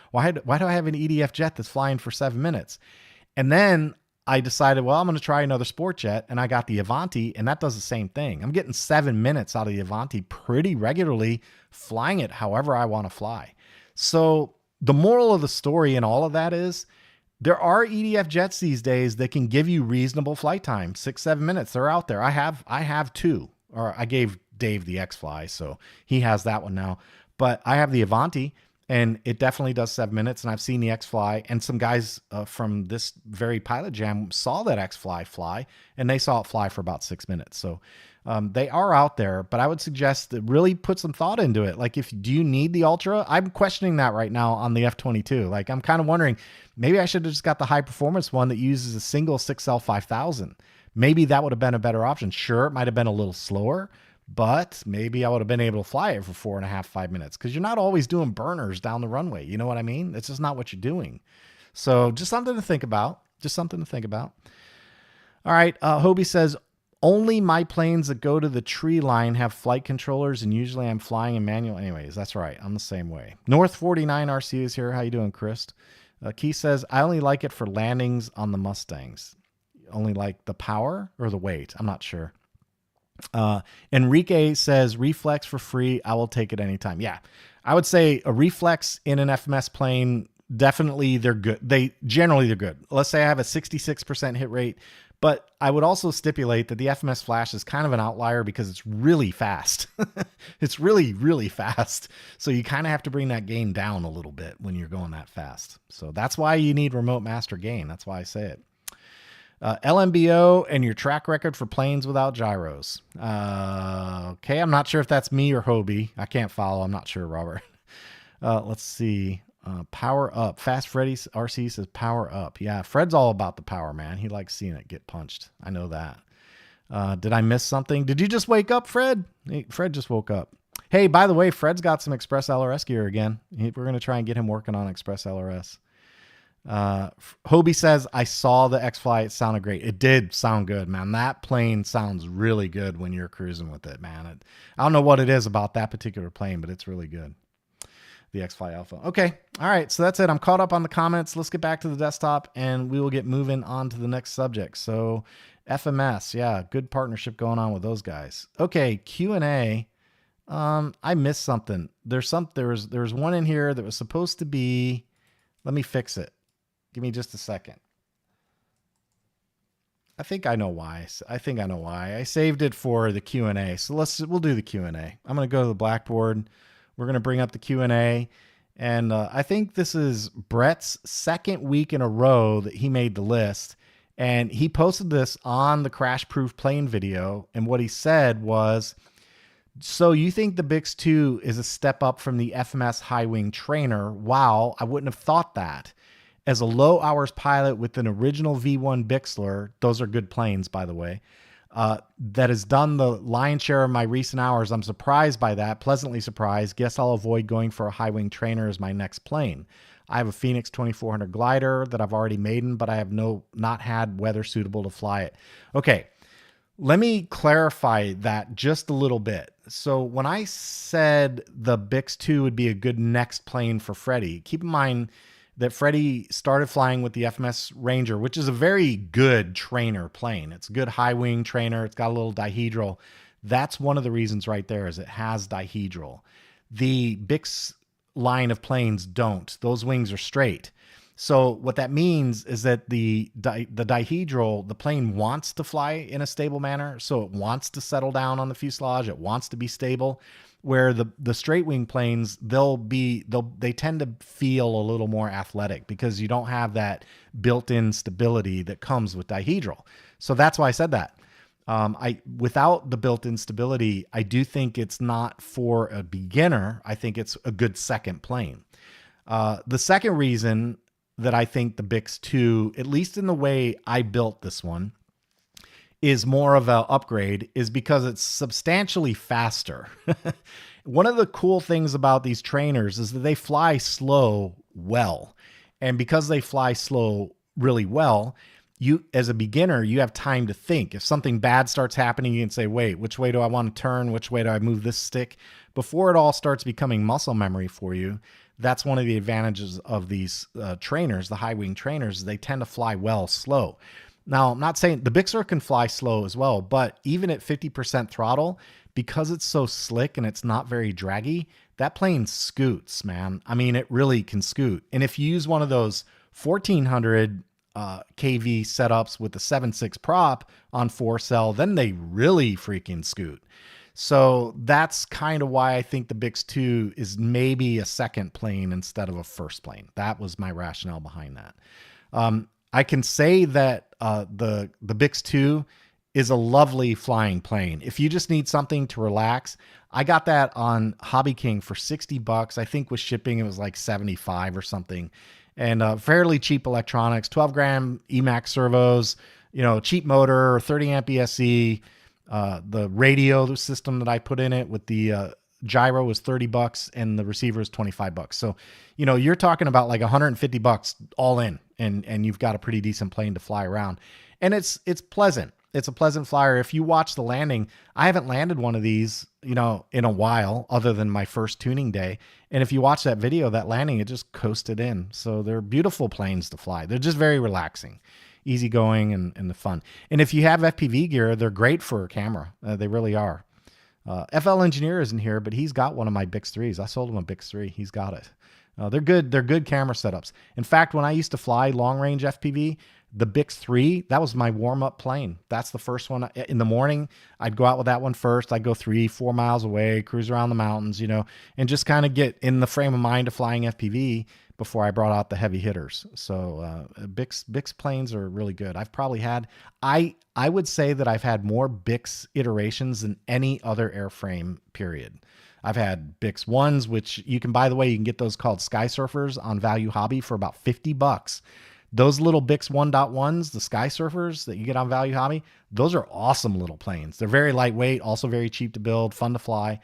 Why do I have an EDF jet that's flying for 7 minutes? And then I decided, well, I'm going to try another sport jet. And I got the Avanti, and that does the same thing. I'm getting 7 minutes out of the Avanti pretty regularly, flying it however I want to fly. So the moral of the story in all of that is there are EDF jets these days that can give you reasonable flight time, 6-7 minutes. They're out there. I have two, or I gave Dave the X-Fly, so he has that one now. But I have the Avanti, and it definitely does 7 minutes. And I've seen the X-Fly, and some guys from this very pilot jam saw that X-Fly fly, and they saw it fly for about 6 minutes. So they are out there, but I would suggest that really put some thought into it. Like, do you need the Ultra? I'm questioning that right now on the F22. Like, I'm kind of wondering, maybe I should have just got the high performance one that uses a single 6L 5000. Maybe that would have been a better option. Sure, it might have been a little slower, but maybe I would have been able to fly it for 4.5, 5 minutes, because you're not always doing burners down the runway. You know what I mean? It's just not what you're doing. So just something to think about. Just something to think about. All right. Hobie says, only my planes that go to the tree line have flight controllers, and usually I'm flying in manual. Anyways, that's right. I'm the same way. North 49 RC is here. How you doing, Chris? Key says, I only like it for landings on the Mustangs. Only like the power or the weight? I'm not sure. Enrique says, reflex for free. I will take it anytime. Yeah, I would say a reflex in an FMS plane, definitely they're good. Generally they're good. Let's say I have a 66% hit rate. But I would also stipulate that the FMS Flash is kind of an outlier because it's really fast. It's really, really fast. So you kind of have to bring that gain down a little bit when you're going that fast. So that's why you need remote master gain. That's why I say it. LMBO and your track record for planes without gyros. Okay, I'm not sure if that's me or Hobie. I can't follow. I'm not sure, Robert. Let's see. Power up. Fast Freddy's RC says power up. Yeah, Fred's all about the power, man. He likes seeing it get punched. I know that. Did I miss something? Did you just wake up, Fred? Hey, Fred just woke up. Hey, by the way, Fred's got some Express LRS gear again. We're going to try and get him working on Express LRS. Hobie says, I saw the X-Fly. It sounded great. It did sound good, man. That plane sounds really good when you're cruising with it, man. I don't know what it is about that particular plane, but it's really good. The X-Fly Alpha. Okay. All right. So that's it. I'm caught up on the comments. Let's get back to the desktop and we will get moving on to the next subject. So FMS. Yeah. Good partnership going on with those guys. Okay. Q&A. I missed something. There was one in here that was supposed to be, let me fix it. Give me just a second. I think I know why. I saved it for the Q&A. So we'll do the Q&A. I'm going to go to the Blackboard. We're going to bring up the Q&A. And I think this is Brett's second week in a row that he made the list. And he posted this on the Crash Proof Plane video. And what he said was, so you think the Bix 2 is a step up from the FMS High Wing Trainer? Wow, I wouldn't have thought that. As a low hours pilot with an original V1 Bixler, those are good planes, by the way, that has done the lion's share of my recent hours, I'm surprised by that, pleasantly surprised. Guess I'll avoid going for a High Wing Trainer as my next plane. I have a Phoenix 2400 glider that I've already maiden, but I have not had weather suitable to fly it. Okay. Let me clarify that just a little bit. So when I said the Bix 2 would be a good next plane for Freddie, keep in mind that Freddie started flying with the FMS Ranger, which is a very good trainer plane. It's a good high wing trainer. It's got a little dihedral. That's one of the reasons right there is it has dihedral. The Bix line of planes don't. Those wings are straight. So what that means is that the dihedral, the plane wants to fly in a stable manner. So it wants to settle down on the fuselage. It wants to be stable. Where the straight wing planes, they tend to feel a little more athletic because you don't have that built-in stability that comes with dihedral. So that's why I said that. Without the built-in stability, I do think it's not for a beginner. I think it's a good second plane. The second reason that I think the Bix 2, at least in the way I built this one, is more of an upgrade is because it's substantially faster. One of the cool things about these trainers is that they fly slow well. And because they fly slow really well, you, as a beginner, you have time to think. If something bad starts happening, you can say, wait, which way do I want to turn? Which way do I move this stick? Before it all starts becoming muscle memory for you, that's one of the advantages of these trainers, the high wing trainers. They tend to fly well slow. Now, I'm not saying the Bixler can fly slow as well, but even at 50% throttle, because it's so slick and it's not very draggy, that plane scoots, man. I mean, it really can scoot. And if you use one of those 1400 kV setups with the 7.6 prop on 4-cell, then they really freaking scoot. So that's kind of why I think the Bix 2 is maybe a second plane instead of a first plane. That was my rationale behind that. I can say that the Bix 2 is a lovely flying plane. If you just need something to relax, I got that on Hobby King for $60. I think with shipping, it was like 75 or something. And fairly cheap electronics, 12 gram EMAX servos, cheap motor, 30 amp ESC. The radio system that I put in it with the gyro was $30 and the receiver is $25. So, you're talking about like $150 all in, and you've got a pretty decent plane to fly around. And it's pleasant. It's a pleasant flyer. If you watch the landing, I haven't landed one of these, in a while, other than my first tuning day. And if you watch that video, that landing, it just coasted in. So they're beautiful planes to fly. They're just very relaxing, easygoing, and the fun. And if you have FPV gear, they're great for a camera. They really are. FL Engineer isn't here, but he's got one of my Bix 3s. I sold him a Bix 3. He's got it. They're good. They're good camera setups. In fact, when I used to fly long range FPV, the Bix 3, that was my warm-up plane. That's the first one. In the morning, I'd go out with that one first. I'd go 3-4 miles away, cruise around the mountains, and just kind of get in the frame of mind of flying FPV before I brought out the heavy hitters. So Bix planes are really good. I've probably had, I would say that I've had more Bix iterations than any other airframe, period. I've had Bix 1s, which you can, by the way, you can get those called Sky Surfers on Value Hobby for about 50 bucks. Those little Bix 1.1s, the Sky Surfers that you get on Value Hobby, those are awesome little planes. They're very lightweight, also very cheap to build, fun to fly.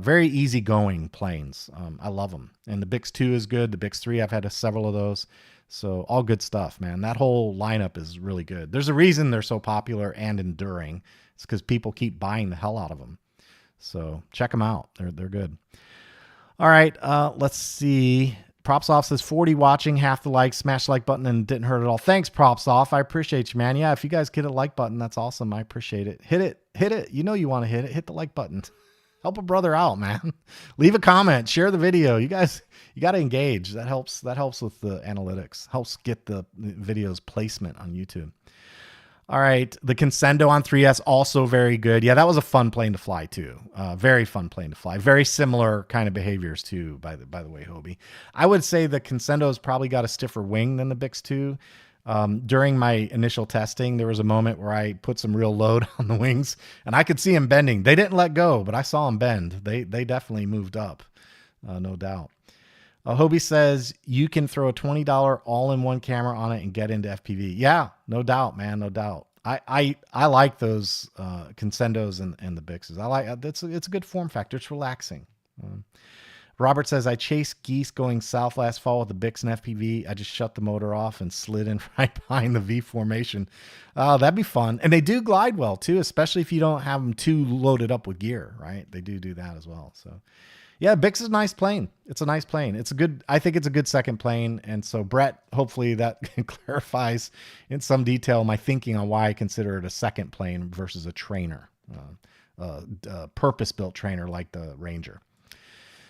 Very easygoing planes. I love them. And the Bix 2 is good. The Bix 3, I've had several of those. So all good stuff, man. That whole lineup is really good. There's a reason they're so popular and enduring. It's because people keep buying the hell out of them. So check them out. They're good. All right, let's see. Props Off says 40 watching, half the likes, smash the like button and didn't hurt at all. Thanks, Props Off. I appreciate you, man. Yeah, if you guys hit a like button, that's awesome. I appreciate it. Hit it. You know you want to hit it. Hit the like button. Help a brother out, man. Leave a comment, share the video. You guys, you got to engage. That helps with the analytics. Helps get the video's placement on YouTube. All right, the Consendo on 3S, also very good. Yeah, that was a fun plane to fly too. Very fun plane to fly. Very similar kind of behaviors too, by the way, Hobie. I would say the Consendo's probably got a stiffer wing than the Bix 2. During my initial testing, there was a moment where I put some real load on the wings, and I could see them bending. They didn't let go, but I saw them bend. They definitely moved up, no doubt. Hobie says you can throw a $20 all-in-one camera on it and get into FPV. Yeah, no doubt, man, no doubt. I like those Consendos and the Bixes. I like it's a good form factor. It's relaxing. Robert says I chased geese going south last fall with the Bix and FPV. I just shut the motor off and slid in right behind the V formation. Oh, that'd be fun. And they do glide well too, especially if you don't have them too loaded up with gear, right? They do that as well. So. Yeah, Bix is a nice plane. It's a nice plane. I think it's a good second plane. And so Brett, hopefully that clarifies in some detail my thinking on why I consider it a second plane versus a trainer, purpose-built trainer like the Ranger.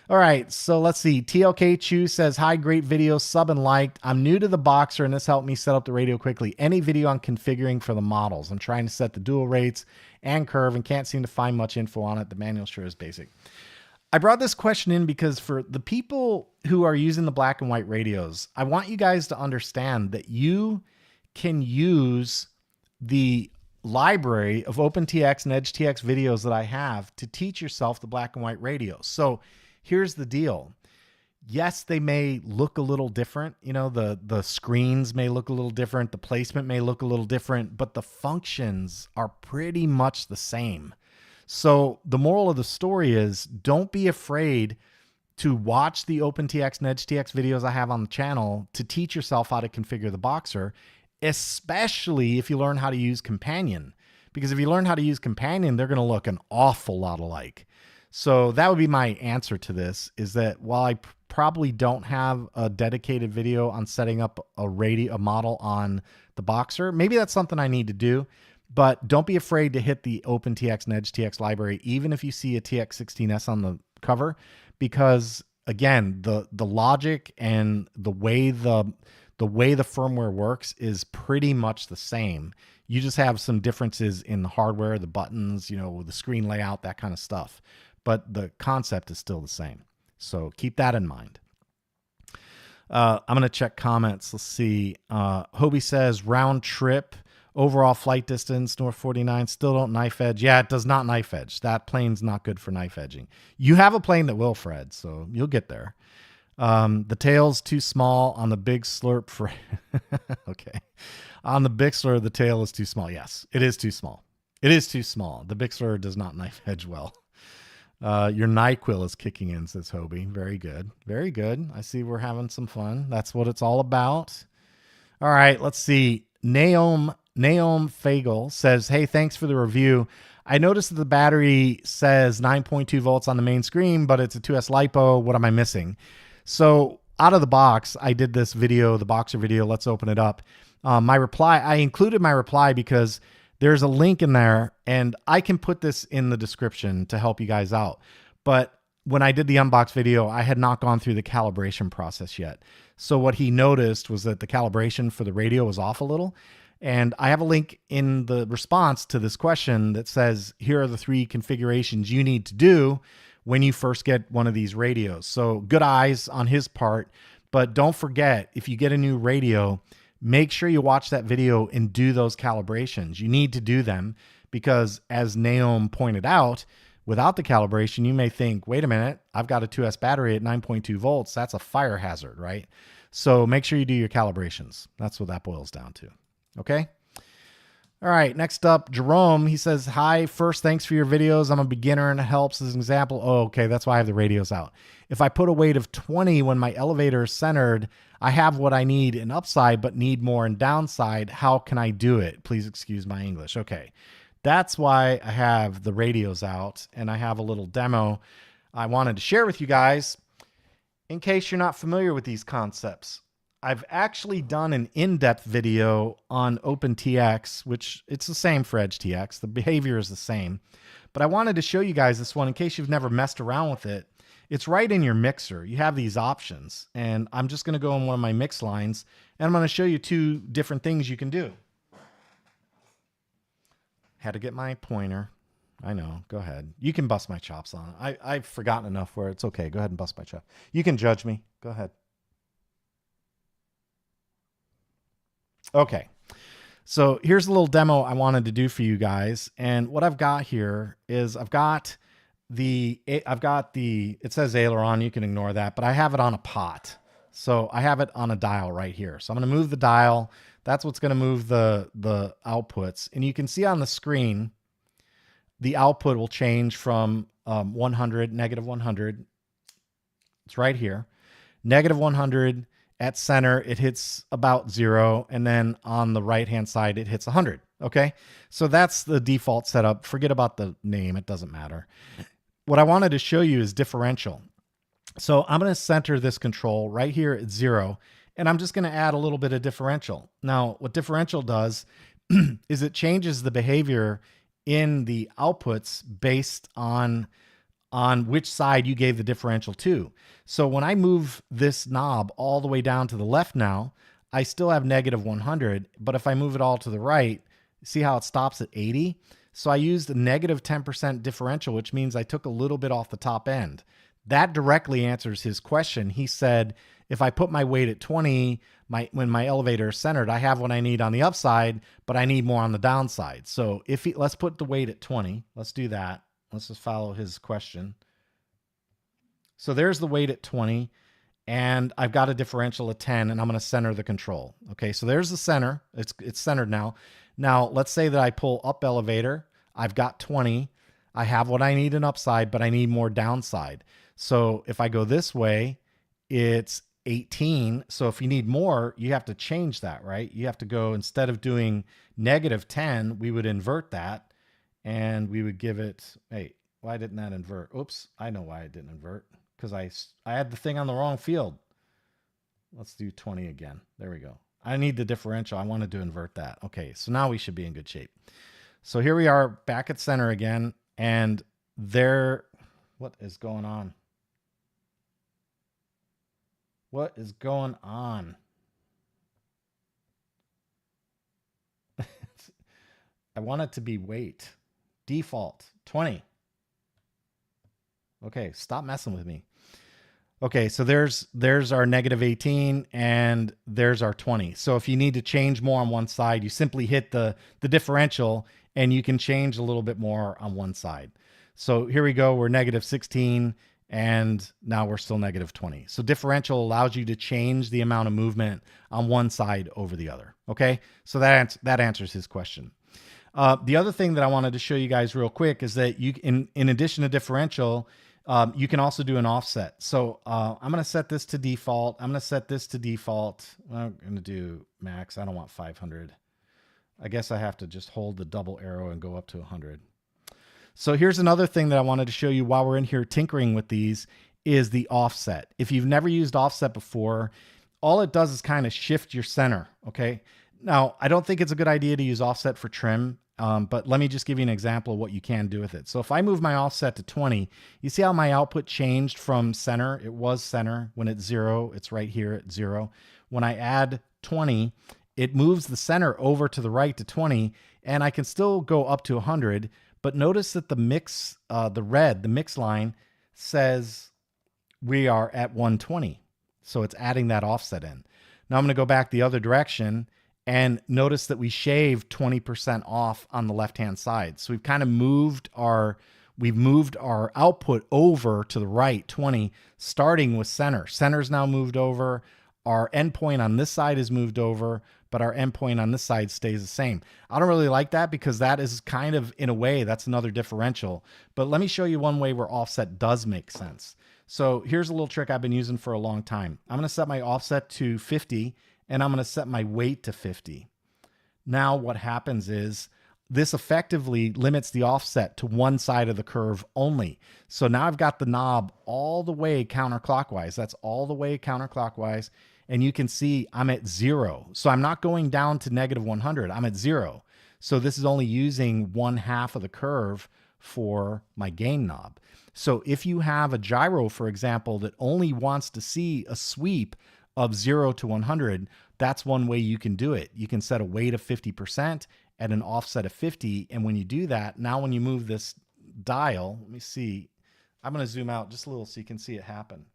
All right, so let's see. TLK Chu says, hi, great video, sub and liked. I'm new to the Boxer and this helped me set up the radio quickly. Any video on configuring for the models? I'm trying to set the dual rates and curve and can't seem to find much info on it. The manual sure is basic. I brought this question in because for the people who are using the black and white radios, I want you guys to understand that you can use the library of OpenTX and EdgeTX videos that I have to teach yourself the black and white radio. So here's the deal. Yes, they may look a little different. You know, the screens may look a little different. The placement may look a little different, but the functions are pretty much the same. So the moral of the story is don't be afraid to watch the OpenTX and EdgeTX videos I have on the channel to teach yourself how to configure the Boxer, especially if you learn how to use Companion. Because if you learn how to use Companion, they're going to look an awful lot alike. So that would be my answer to this, is that while I probably don't have a dedicated video on setting up a model on the Boxer, maybe that's something I need to do. But don't be afraid to hit the OpenTX and EdgeTX library, even if you see a TX16S on the cover, because again, the logic and the way the firmware works is pretty much the same. You just have some differences in the hardware, the buttons, you know, the screen layout, that kind of stuff. But the concept is still the same. So keep that in mind. I'm going to check comments. Let's see. Hobie says round trip. Overall flight distance, North 49, still don't knife edge. Yeah, it does not knife edge. That plane's not good for knife edging. You have a plane that will, Fred, so you'll get there. The tail's too small on the big slurp for... Okay. On the Bixler, the tail is too small. Yes, it is too small. It is too small. The Bixler does not knife edge well. Your NyQuil is kicking in, says Hobie. Very good. Very good. I see we're having some fun. That's what it's all about. All right, let's see. Naomi Fagel says, hey, thanks for the review. I noticed that the battery says 9.2 volts on the main screen, but it's a 2S LiPo. What am I missing? So out of the box, I did this video, the Boxer video. Let's open it up. My reply, I included my reply because there's a link in there, and I can put this in the description to help you guys out. But when I did the unbox video, I had not gone through the calibration process yet. So what he noticed was that the calibration for the radio was off a little. And I have a link in the response to this question that says, here are the 3 configurations you need to do when you first get one of these radios. So good eyes on his part, but don't forget, if you get a new radio, make sure you watch that video and do those calibrations. You need to do them because, as Naomi pointed out, Without the calibration, you may think, wait a minute, I've got a 2S battery at 9.2 volts. That's a fire hazard, right? So make sure you do your calibrations. That's what that boils down to. Okay. All right, next up, Jerome. He says, hi, first, thanks for your videos. I'm a beginner and it helps as an example. Oh, okay, that's why I have the radios out. If I put a weight of 20 when my elevator is centered, I have what I need in upside but need more in downside. How can I do it? Please excuse my English. Okay, that's why I have the radios out, and I have a little demo I wanted to share with you guys in case you're not familiar with these concepts. I've actually done an in-depth video on OpenTX, which it's the same for EdgeTX. The behavior is the same. But I wanted to show you guys this one in case you've never messed around with it. It's right in your mixer. You have these options. And I'm just going to go in one of my mix lines, and I'm going to show you two different things you can do. Had to get my pointer. I know. Go ahead. You can bust my chops on it. I've forgotten enough where it's okay. Go ahead and bust my chop. You can judge me. Go ahead. Okay, so here's a little demo I wanted to do for you guys. And what I've got here is it says aileron, you can ignore that, but I have it on a pot. So I have it on a dial right here. So I'm going to move the dial. That's what's going to move the outputs. And you can see on the screen, the output will change from 100, negative 100. It's right here. Negative 100. At center, it hits about 0, and then on the right-hand side, it hits 100, okay? So that's the default setup. Forget about the name. It doesn't matter. What I wanted to show you is differential. So I'm going to center this control right here at 0, and I'm just going to add a little bit of differential. Now, what differential does is it changes the behavior in the outputs based on which side you gave the differential to. So when I move this knob all the way down to the left now, I still have negative 100, but if I move it all to the right, see how it stops at 80? So I used a negative 10% differential, which means I took a little bit off the top end. That directly answers his question. He said, if I put my weight at 20, when my elevator is centered, I have what I need on the upside, but I need more on the downside. So let's put the weight at 20. Let's do that. Let's just follow his question. So there's the weight at 20, and I've got a differential at 10, and I'm going to center the control. Okay, so there's the center. It's centered now. Now, let's say that I pull up elevator. I've got 20. I have what I need in upside, but I need more downside. So if I go this way, it's 18. So if you need more, you have to change that, right? You have to go, instead of doing negative 10, we would invert that, and we would give it, hey, why didn't that invert? Oops, I know why it didn't invert. Because I had the thing on the wrong field. Let's do 20 again. There we go. I need the differential. I wanted to invert that. Okay, so now we should be in good shape. So here we are back at center again. And what is going on? What is going on? I want it to be weight. Default, 20. Okay, stop messing with me. Okay, so there's our negative 18, and there's our 20. So if you need to change more on one side, you simply hit the differential, and you can change a little bit more on one side. So here we go. We're negative 16, and now we're still negative 20. So differential allows you to change the amount of movement on one side over the other. Okay, so that answers his question. The other thing that I wanted to show you guys real quick is that you, in addition to differential, you can also do an offset. So I'm going to set this to default. I'm going to set this to default. I'm going to do max. I don't want 500. I guess I have to just hold the double arrow and go up to 100. So here's another thing that I wanted to show you while we're in here tinkering with these is the offset. If you've never used offset before, all it does is kind of shift your center. Okay. Now, I don't think it's a good idea to use offset for trim. But let me just give you an example of what you can do with it. So if I move my offset to 20, you see how my output changed from center? It was center. When it's 0, it's right here at 0. When I add 20, it moves the center over to the right to 20, and I can still go up to 100. But notice that the mix, the mix line says we are at 120. So it's adding that offset in. Now I'm going to go back the other direction, and notice that we shaved 20% off on the left-hand side. So we've kind of moved our We've moved our output over to the right 20, starting with center. Center's now moved over. Our endpoint on this side is moved over, but our endpoint on this side stays the same. I don't really like that because that is kind of, in a way, that's another differential. But let me show you one way where offset does make sense. So here's a little trick I've been using for a long time. I'm going to set my offset to 50, and I'm going to set my weight to 50. Now what happens is this effectively limits the offset to one side of the curve only. So now I've got the knob all the way counterclockwise. That's all the way counterclockwise. And you can see I'm at 0. So I'm not going down to negative 100. I'm at 0. So this is only using 1/2 of the curve for my gain knob. So if you have a gyro, for example, that only wants to see a sweep of 0 to 100, that's one way you can do it. You can set a weight of 50% at an offset of 50. And when you do that, now when you move this dial, let me see, I'm going to zoom out just a little so you can see it happen.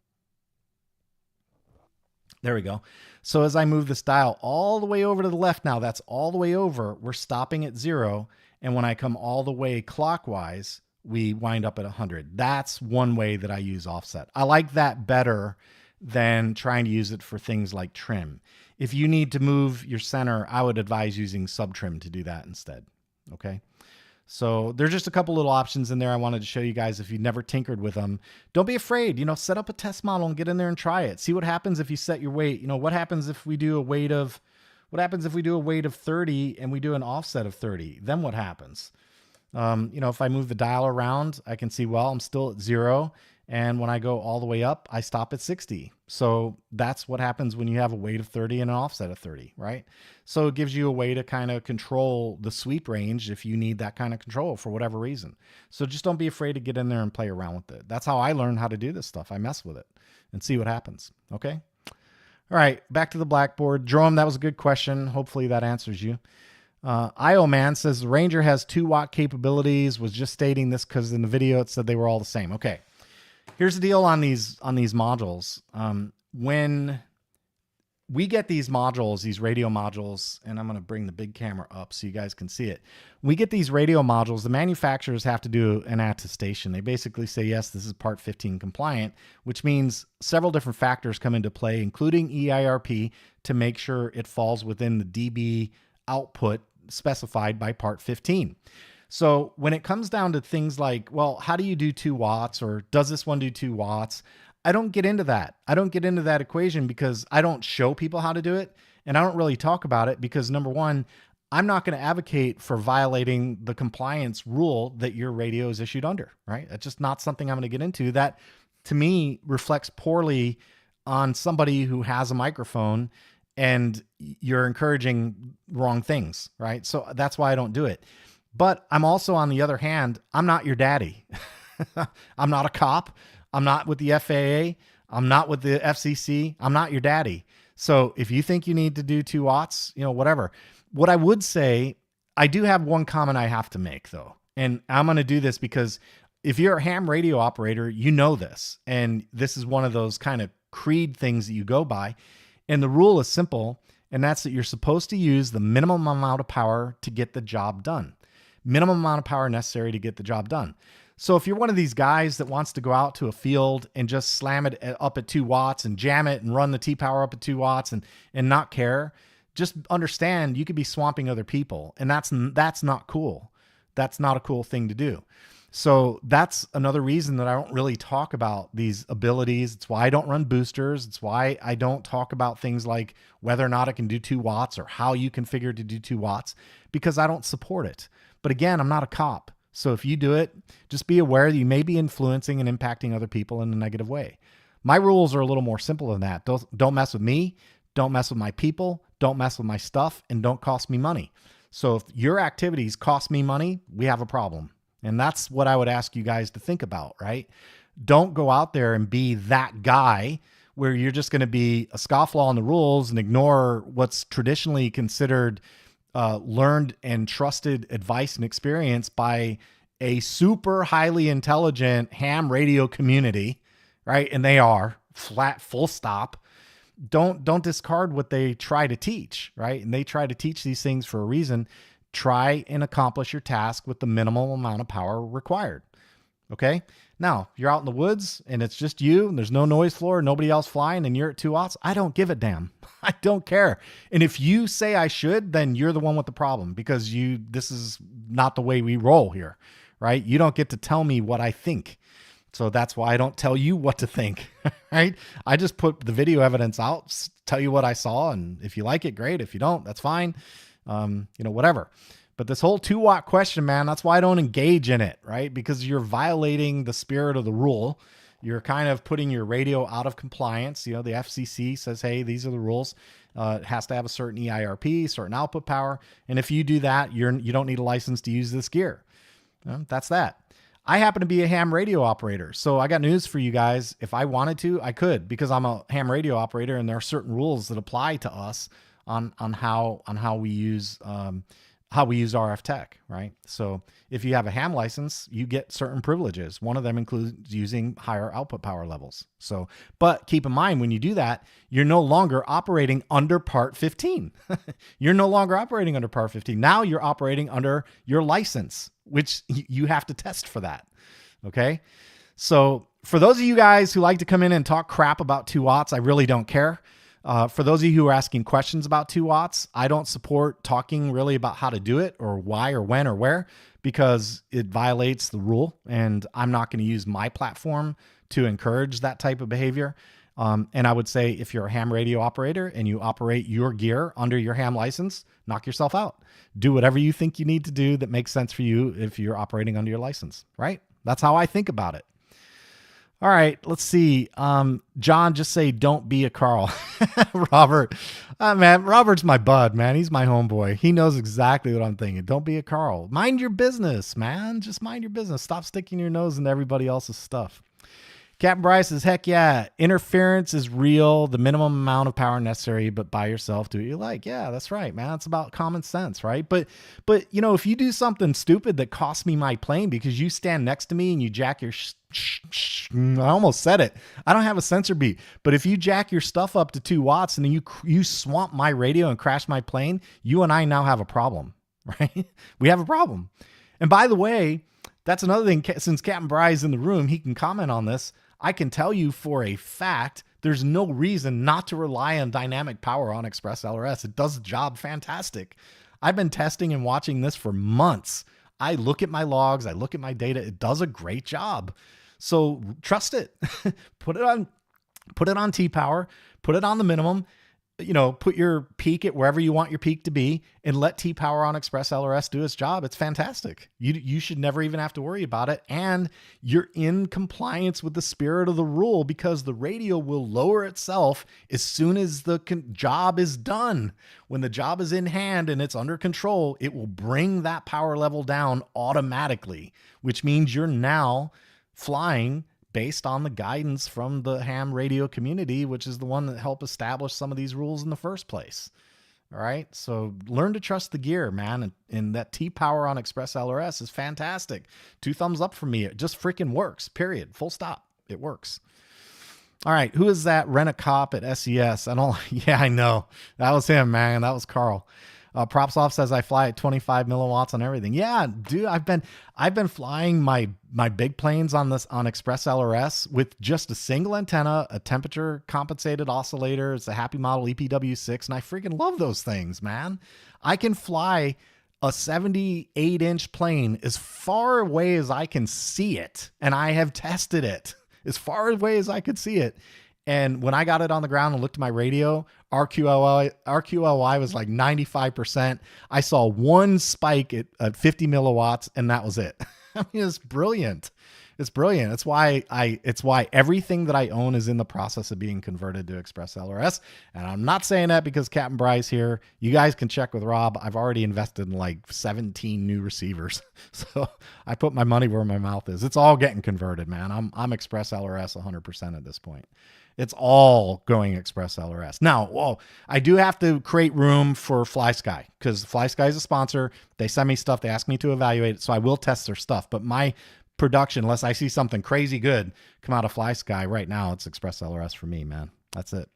There we go. So as I move this dial all the way over to the left now, that's all the way over, we're stopping at 0. And when I come all the way clockwise, we wind up at 100. That's one way that I use offset. I like that better than trying to use it for things like trim. If you need to move your center, I would advise using subtrim to do that instead. Okay. So there's just a couple little options in there I wanted to show you guys if you've never tinkered with them. Don't be afraid, set up a test model and get in there and try it. See what happens if you set your weight. What happens if we do a weight of 30 and we do an offset of 30? Then what happens? If I move the dial around, I can see, well, I'm still at 0. And when I go all the way up, I stop at 60. So that's what happens when you have a weight of 30 and an offset of 30, right? So it gives you a way to kind of control the sweep range if you need that kind of control for whatever reason. So just don't be afraid to get in there and play around with it. That's how I learned how to do this stuff. I mess with it and see what happens, okay? All right, back to the blackboard. Jerome, that was a good question. Hopefully that answers you. IO Man says the Ranger has 2-watt capabilities. Was just stating this because in the video it said they were all the same. Okay. Here's the deal on these modules. When we get these modules, these radio modules, and I'm going to bring the big camera up so you guys can see it. We get these radio modules. The manufacturers have to do an attestation. They basically say, yes, this is Part 15 compliant, which means several different factors come into play, including EIRP, to make sure it falls within the dB output specified by Part 15. So when it comes down to things like, well, how do you do 2 watts, or does this one do 2 watts? I don't get into that. I don't get into that equation because I don't show people how to do it. And I don't really talk about it because, number one, I'm not going to advocate for violating the compliance rule that your radio is issued under, right? That's just not something I'm going to get into. That, to me, reflects poorly on somebody who has a microphone and you're encouraging wrong things, right? So that's why I don't do it. But I'm also, on the other hand, I'm not your daddy. I'm not a cop. I'm not with the FAA. I'm not with the FCC. I'm not your daddy. So if you think you need to do 2 watts, whatever. What I would say, I do have one comment I have to make though. And I'm going to do this because if you're a ham radio operator, you know this. And this is one of those kind of creed things that you go by. And the rule is simple. And that's that you're supposed to use the minimum amount of power to get the job done. Minimum amount of power necessary to get the job done. So if you're one of these guys that wants to go out to a field and just slam it up at 2 watts and jam it and run the T-power up at 2 watts and not care, just understand you could be swamping other people. And that's not cool. That's not a cool thing to do. So that's another reason that I don't really talk about these abilities. It's why I don't run boosters. It's why I don't talk about things like whether or not it can do 2 watts or how you configure to do 2 watts, because I don't support it. But again, I'm not a cop. So if you do it, just be aware that you may be influencing and impacting other people in a negative way. My rules are a little more simple than that. Don't mess with me. Don't mess with my people. Don't mess with my stuff, and don't cost me money. So if your activities cost me money, we have a problem. And that's what I would ask you guys to think about, right? Don't go out there and be that guy where you're just going to be a scofflaw on the rules and ignore what's traditionally considered learned and trusted advice and experience by a super highly intelligent ham radio community, right? And they are flat, full stop. Don't discard what they try to teach, right? And they try to teach these things for a reason. Try and accomplish your task with the minimal amount of power required. Okay. Now you're out in the woods and it's just you and there's no noise floor, nobody else flying, and you're at 2 watts. I don't give a damn. I don't care. And if you say I should, then you're the one with the problem, because this is not the way we roll here, right? You don't get to tell me what I think. So that's why I don't tell you what to think, right? I just put the video evidence out, tell you what I saw. And if you like it, great. If you don't, that's fine. Whatever. But this whole 2 watt question, man, that's why I don't engage in it, right? Because you're violating the spirit of the rule. You're kind of putting your radio out of compliance. The FCC says, hey, these are the rules. It has to have a certain EIRP, certain output power. And if you do that, you don't need a license to use this gear. That's that. I happen to be a ham radio operator. So I got news for you guys. If I wanted to, I could, because I'm a ham radio operator and there are certain rules that apply to us on how we use RF tech, right? So if you have a ham license, you get certain privileges. One of them includes using higher output power levels. So, but keep in mind, when you do that, you're no longer operating under Part 15. You're no longer operating under Part 15. Now you're operating under your license, which you have to test for that. Okay. So for those of you guys who like to come in and talk crap about 2 watts, I really don't care. For those of you who are asking questions about 2 watts, I don't support talking really about how to do it or why or when or where, because it violates the rule, and I'm not going to use my platform to encourage that type of behavior. And I would say if you're a ham radio operator and you operate your gear under your ham license, knock yourself out. Do whatever you think you need to do that makes sense for you if you're operating under your license, right? That's how I think about it. All right, let's see. John, just say, don't be a Carl. Robert, man, Robert's my bud, man. He's my homeboy. He knows exactly what I'm thinking. Don't be a Carl. Mind your business, man. Just mind your business. Stop sticking your nose into everybody else's stuff. Captain Bryce says, heck yeah, interference is real. The minimum amount of power necessary, but by yourself, do what you like. Yeah, that's right, man. It's about common sense, right? But if you do something stupid that costs me my plane because you stand next to me and you jack your I almost said it. I don't have a sensor beat, but if you jack your stuff up to 2 watts and then you swamp my radio and crash my plane, you and I now have a problem, right? We have a problem. And by the way, that's another thing. Since Captain Bry's in the room, he can comment on this. I can tell you for a fact, there's no reason not to rely on dynamic power on Express LRS. It does the job fantastic. I've been testing and watching this for months. I look at my logs. I look at my data. It does a great job. So trust it. Put it on T-Power, put it on the minimum, put your peak at wherever you want your peak to be, and let T-Power on Express LRS do its job. It's fantastic. You should never even have to worry about it. And you're in compliance with the spirit of the rule, because the radio will lower itself as soon as the job is done. When the job is in hand and it's under control, it will bring that power level down automatically, which means you're now flying based on the guidance from the ham radio community, which is the one that helped establish some of these rules in the first place. All right. So learn to trust the gear, man. And that T-Power on Express LRS is fantastic. 2 thumbs up from me. It just freaking works, period. Full stop. It works. All right. Who is that? Rent a cop at SES. Yeah, I know. That was him, man. That was Carl. Props Off says I fly at 25 milliwatts on everything. Yeah, dude, I've been flying my big planes on Express LRS with just a single antenna, a temperature compensated oscillator. It's a Happy Model EPW6, and I freaking love those things, man. I can fly a 78-inch plane as far away as I can see it, and I have tested it as far away as I could see it. And when I got it on the ground and looked at my radio, RQLY was like 95%. I saw one spike at 50 milliwatts, and that was it. I mean, it's brilliant. It's brilliant. It's why everything that I own is in the process of being converted to Express LRS. And I'm not saying that because Captain Bry's here. You guys can check with Rob. I've already invested in like 17 new receivers. So I put my money where my mouth is. It's all getting converted, man. I'm Express LRS 100% at this point. It's all going Express LRS. Now, I do have to create room for FlySky, because FlySky is a sponsor. They send me stuff. They ask me to evaluate it, so I will test their stuff. But my production, unless I see something crazy good come out of FlySky right now, it's Express LRS for me, man. That's it.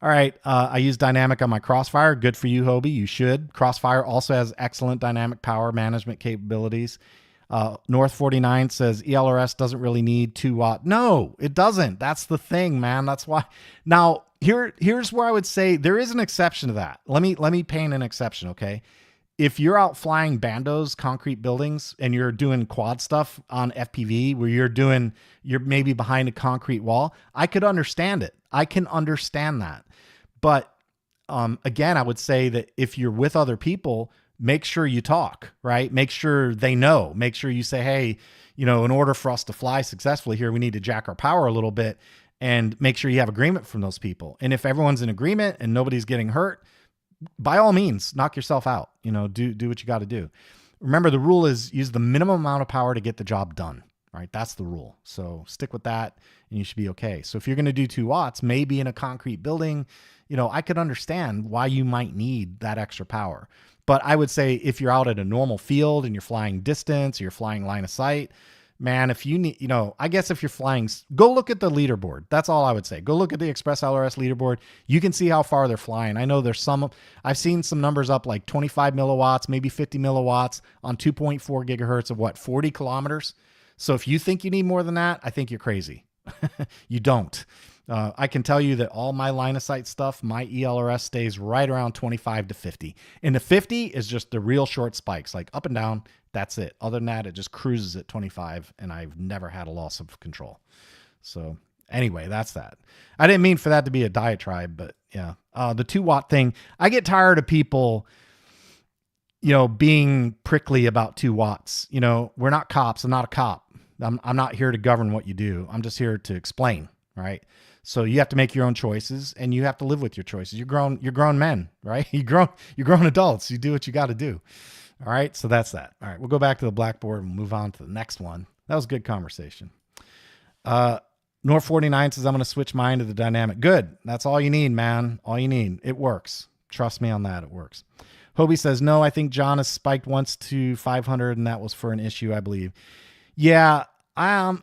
All right. I use dynamic on my Crossfire. Good for you, Hobie. You should. Crossfire also has excellent dynamic power management capabilities. North 49 says ELRS doesn't really need 2 watt. No, it doesn't. That's the thing, man. That's why. Now, here's where I would say there is an exception to that. Let me paint an exception, okay? If you're out flying bandos, concrete buildings, and you're doing quad stuff on FPV where you're maybe behind a concrete wall, I could understand it. I can understand that. But again, I would say that if you're with other people, make sure you talk, right? Make sure they know. Make sure you say, hey, in order for us to fly successfully here, we need to jack our power a little bit, and make sure you have agreement from those people. And if everyone's in agreement and nobody's getting hurt, by all means, knock yourself out. Do what you got to do. Remember, the rule is use the minimum amount of power to get the job done, right? That's the rule. So stick with that and you should be okay. So if you're going to do 2 watts, maybe in a concrete building, I could understand why you might need that extra power. But I would say if you're out at a normal field and you're flying distance, or you're flying line of sight, man, if you need, I guess if you're flying, go look at the leaderboard. That's all I would say. Go look at the Express LRS leaderboard. You can see how far they're flying. I know there's I've seen some numbers up like 25 milliwatts, maybe 50 milliwatts on 2.4 gigahertz of 40 kilometers. So if you think you need more than that, I think you're crazy. You don't. I can tell you that all my line of sight stuff, my ELRS stays right around 25 to 50. And the 50 is just the real short spikes, like up and down. That's it. Other than that, it just cruises at 25, and I've never had a loss of control. So anyway, that's that. I didn't mean for that to be a diatribe, but yeah. The 2 watt thing, I get tired of people, being prickly about 2 watts. We're not cops. I'm not a cop. I'm not here to govern what you do. I'm just here to explain, right? So you have to make your own choices, and you have to live with your choices. You're grown men, right? You're grown adults. You do what you got to do. All right. So that's that. All right. We'll go back to the blackboard and move on to the next one. That was a good conversation. North 49 says, I'm going to switch mine to the dynamic. Good. That's all you need, man. All you need. It works. Trust me on that. It works. Hobie says, no, I think John has spiked once to 500, and that was for an issue, I believe. Yeah. I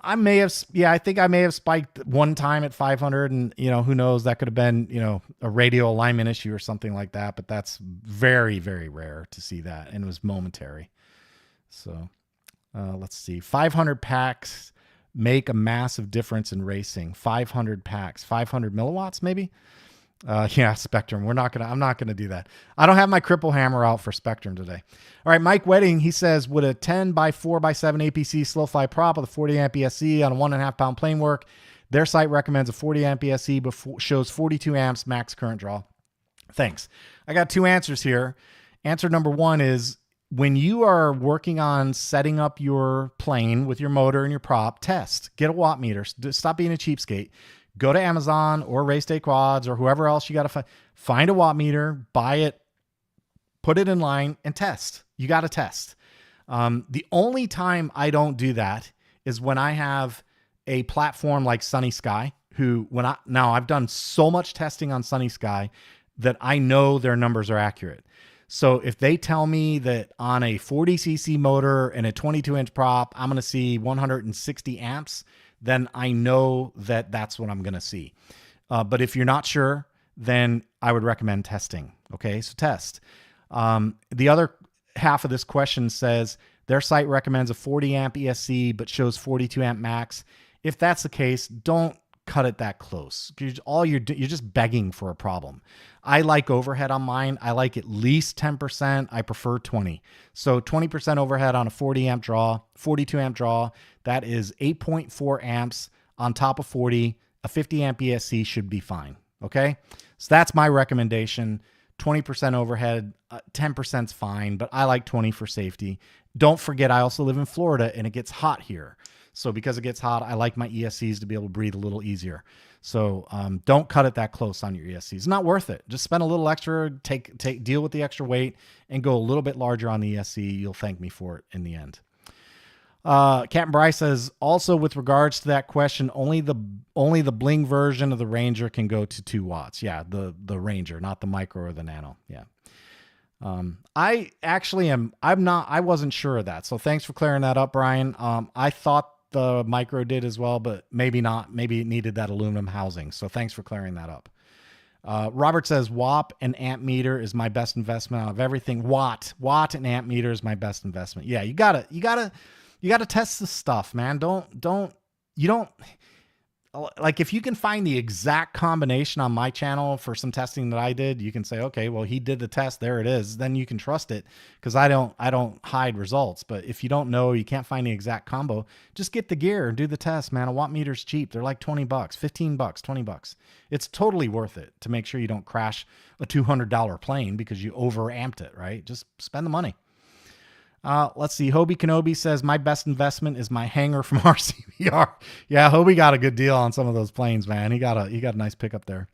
think I may have spiked one time at 500, and who knows, that could have been, a radio alignment issue or something like that, but that's very, very rare to see that. And it was momentary. So, let's see. 500 packs make a massive difference in racing. 500 packs, 500 milliwatts, maybe. Yeah, Spectrum. I'm not going to do that. I don't have my cripple hammer out for Spectrum today. All right. Mike Wedding, he says, would a 10 by 4 by 7 APC slow fly prop with a 40 amp ESC on a 1.5 pound plane work? Their site recommends a 40 amp ESC, but shows 42 amps max current draw. Thanks. I got 2 answers here. Answer number 1 is, when you are working on setting up your plane with your motor and your prop, test, get a watt meter, stop being a cheapskate. Go to Amazon or Race Day Quads or whoever else you got to find a watt meter, buy it, put it in line, and test. You got to test. The only time I don't do that is when I have a platform like Sunny Sky, now I've done so much testing on Sunny Sky that I know their numbers are accurate. So if they tell me that on a 40cc motor and a 22-inch prop, I'm going to see 160 amps, then I know that that's what I'm going to see. But if you're not sure, then I would recommend testing. Okay, so test. The other half of this question says their site recommends a 40 amp ESC, but shows 42 amp max. If that's the case, don't cut it that close. You're just begging for a problem. I like overhead on mine. I like at least 10%. I prefer 20. So 20% overhead on a 40 amp draw, 42 amp draw. That is 8.4 amps on top of 40. A 50 amp ESC should be fine. Okay. So that's my recommendation. 20% overhead, 10% is fine, but I like 20 for safety. Don't forget, I also live in Florida and it gets hot here. So because it gets hot, I like my ESCs to be able to breathe a little easier. So don't cut it that close on your ESCs. It's not worth it. Just spend a little extra, deal with the extra weight, and go a little bit larger on the ESC. You'll thank me for it in the end. Captain Bryce says, also with regards to that question, only the bling version of the Ranger can go to 2 watts. Yeah, the Ranger, not the Micro or the Nano. Yeah. I wasn't sure of that. So thanks for clearing that up, Brian. I thought the Micro did as well, but maybe not. Maybe it needed that aluminum housing. So thanks for clearing that up. Robert says WAP and amp meter is my best investment out of everything. Watt and amp meter is my best investment. Yeah, you gotta You got to test this stuff, man. You don't, like, if you can find the exact combination on my channel for some testing that I did, you can say, okay, well, he did the test, there it is. Then you can trust it, because I don't hide results. But if you don't know, you can't find the exact combo, just get the gear and do the test, man. A watt meter's cheap. They're like 20 bucks, 15 bucks, 20 bucks. It's totally worth it to make sure you don't crash a $200 plane because you overamped it, right? Just spend the money. Let's see. Hobie Kenobi says, my best investment is my hanger from RCVR. Yeah, Hobie got a good deal on some of those planes, man. He got a nice pickup there.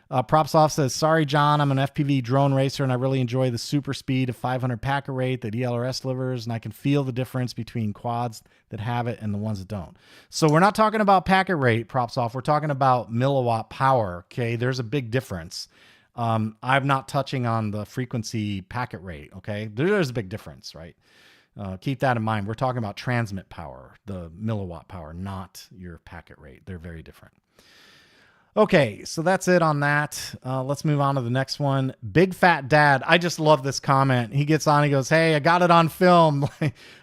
Propsoft says, sorry, John, I'm an FPV drone racer and I really enjoy the super speed of 500 packet rate that ELRS delivers, and I can feel the difference between quads that have it and the ones that don't. So we're not talking about packet rate, Propsoft. We're talking about milliwatt power, okay? There's a big difference. I'm not touching on the frequency packet rate, okay? There's a big difference, right? Keep that in mind. We're talking about transmit power, the milliwatt power, not your packet rate. They're very different. Okay, so that's it on that. Let's move on to the next one. Big Fat Dad. I just love this comment. He gets on, he goes, hey, I got it on film.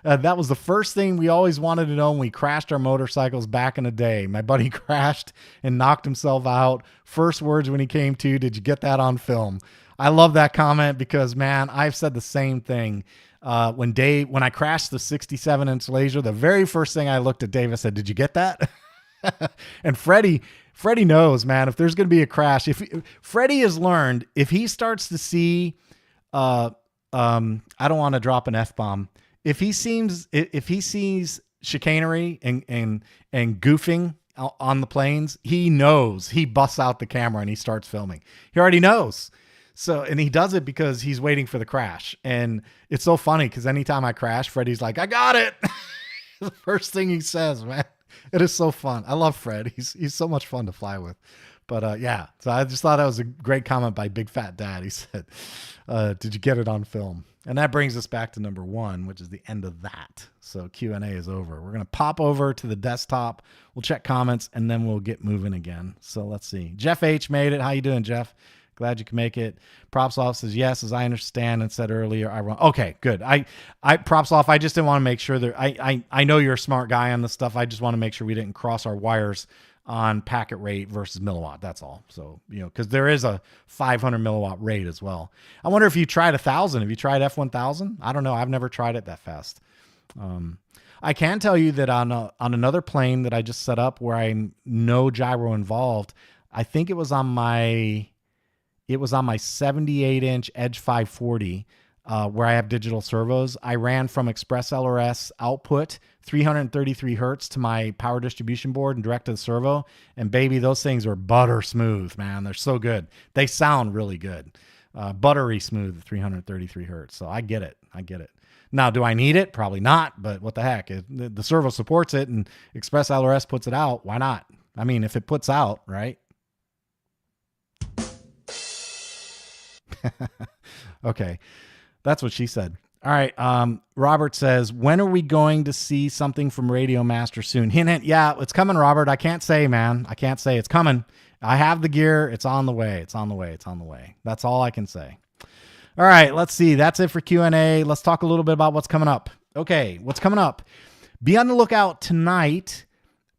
That was the first thing we always wanted to know when we crashed our motorcycles back in the day. My buddy crashed and knocked himself out. First words when he came to, did you get that on film? I love that comment because, man, I've said the same thing. When I crashed the 67-inch laser, the very first thing I looked at Dave, I said, did you get that? And Freddie knows, man, if there's going to be a crash, if Freddie has learned, if he starts to see, I don't want to drop an F-bomb. If he sees chicanery and goofing on the planes, he knows. He busts out the camera and he starts filming. He already knows. So, and he does it because he's waiting for the crash. And it's so funny because anytime I crash, Freddie's like, I got it. The first thing he says, man. It is so fun. I love Fred. He's so much fun to fly with. But yeah, so I just thought that was a great comment by Big Fat Dad. He said, did you get it on film? And that brings us back to number 1, which is the end of that. So Q&A is over. We're going to pop over to the desktop. We'll check comments and then we'll get moving again. So let's see. Jeff H made it. How you doing, Jeff? Glad you can make it. Props off says, yes, as I understand and said earlier, I run. Okay, good. Props off. I just didn't want to make sure that I know you're a smart guy on this stuff. I just want to make sure we didn't cross our wires on packet rate versus milliwatt. That's all. So, you know, because there is a 500 milliwatt rate as well. I wonder if you tried 1,000. Have you tried F1000? I don't know. I've never tried it that fast. I can tell you that on another plane that I just set up where I no gyro involved, I think it was on my 78-inch Edge 540, where I have digital servos. I ran from Express LRS output 333 hertz to my power distribution board and direct to the servo. And baby, those things are butter smooth, man. They're so good. They sound really good. Buttery smooth at 333 hertz. So I get it. I get it. Now, do I need it? Probably not, but what the heck? The servo supports it and Express LRS puts it out. Why not? I mean, if it puts out, right? Okay, that's what she said. All right. Robert says, when are we going to see something from Radio Master soon? Hint, hint. Yeah, it's coming, Robert. I can't say, man. I can't say. It's coming. I have the gear. It's on the way. It's on the way. It's on the way. That's all I can say. All right, let's see. That's it for Q&A. Let's talk a little bit about what's coming up. Okay, what's coming up? Be on the lookout tonight,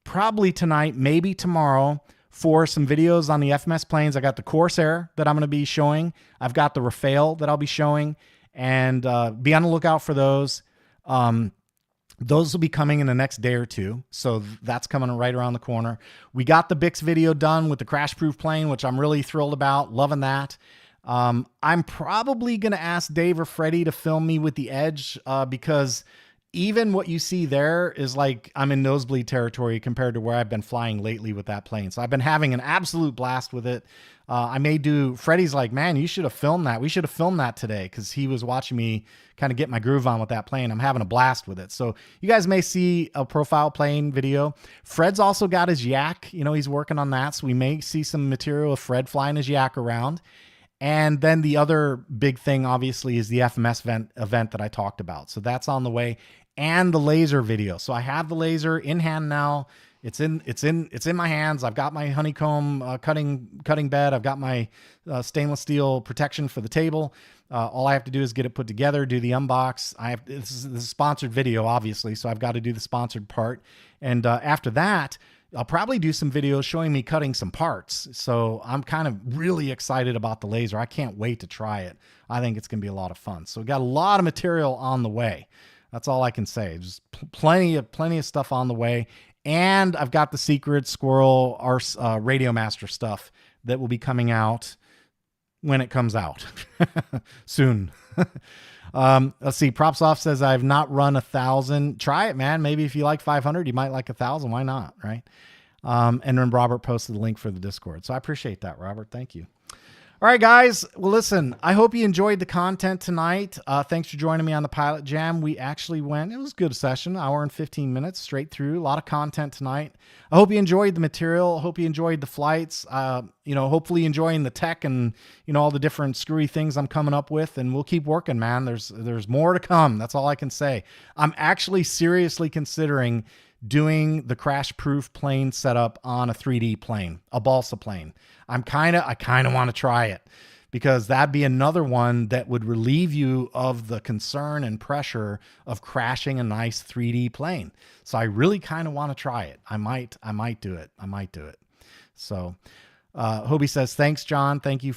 probably tonight, maybe tomorrow, for some videos on the FMS planes. I got the Corsair that I'm going to be showing. I've got the Rafael that I'll be showing, and be on the lookout for those. Those will be coming in the next day or two, so that's coming right around the corner. We got the Bix video done with the crash-proof plane, which I'm really thrilled about, loving that. I'm probably going to ask Dave or Freddie to film me with the Edge, because even what you see there is like I'm in nosebleed territory compared to where I've been flying lately with that plane. So I've been having an absolute blast with it. I may do, Freddie's like, man, you should have filmed that. We should have filmed that today, because he was watching me kind of get my groove on with that plane. I'm having a blast with it. So you guys may see a profile plane video. Fred's also got his yak. You know, he's working on that. So we may see some material of Fred flying his yak around. And then the other big thing, obviously, is the FMS event that I talked about. So that's on the way, and the laser video. So I have the laser in hand now. It's in my hands. I've got my honeycomb cutting bed. I've got my stainless steel protection for the table. All I have to do is get it put together, do the unbox. This is a sponsored video, obviously, so I've got to do the sponsored part. And after that, I'll probably do some videos showing me cutting some parts. So I'm kind of really excited about the laser. I can't wait to try it. I think it's going to be a lot of fun. So we got a lot of material on the way. That's all I can say. Just plenty of stuff on the way. And I've got the secret Squirrel Radio Master stuff that will be coming out when it comes out soon. Let's see. Propsoft says, I've not run 1,000. Try it, man. Maybe if you like 500, you might like 1,000. Why not? Right. And then Robert posted the link for the Discord. So I appreciate that, Robert. Thank you. All right, guys. Well, listen, I hope you enjoyed the content tonight. Thanks for joining me on the Pilot Jam. We actually it was a good session, hour and 15 minutes straight through. A lot of content tonight. I hope you enjoyed the material. I hope you enjoyed the flights. Hopefully enjoying the tech and, all the different screwy things I'm coming up with. And we'll keep working, man. There's more to come. That's all I can say. I'm actually seriously considering doing the crash-proof plane setup on a 3D plane, a balsa plane. I kind of want to try it because that'd be another one that would relieve you of the concern and pressure of crashing a nice 3D plane. So I really kind of want to try it. I might do it. So Hobie says, thanks, John. Thank you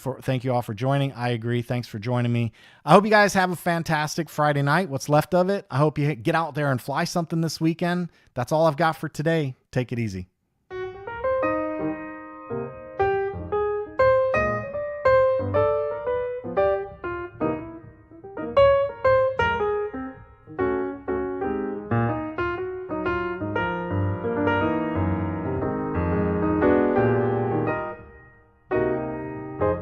all for joining. I agree. Thanks for joining me. I hope you guys have a fantastic Friday night. What's left of it. I hope you get out there and fly something this weekend. That's all I've got for today. Take it easy.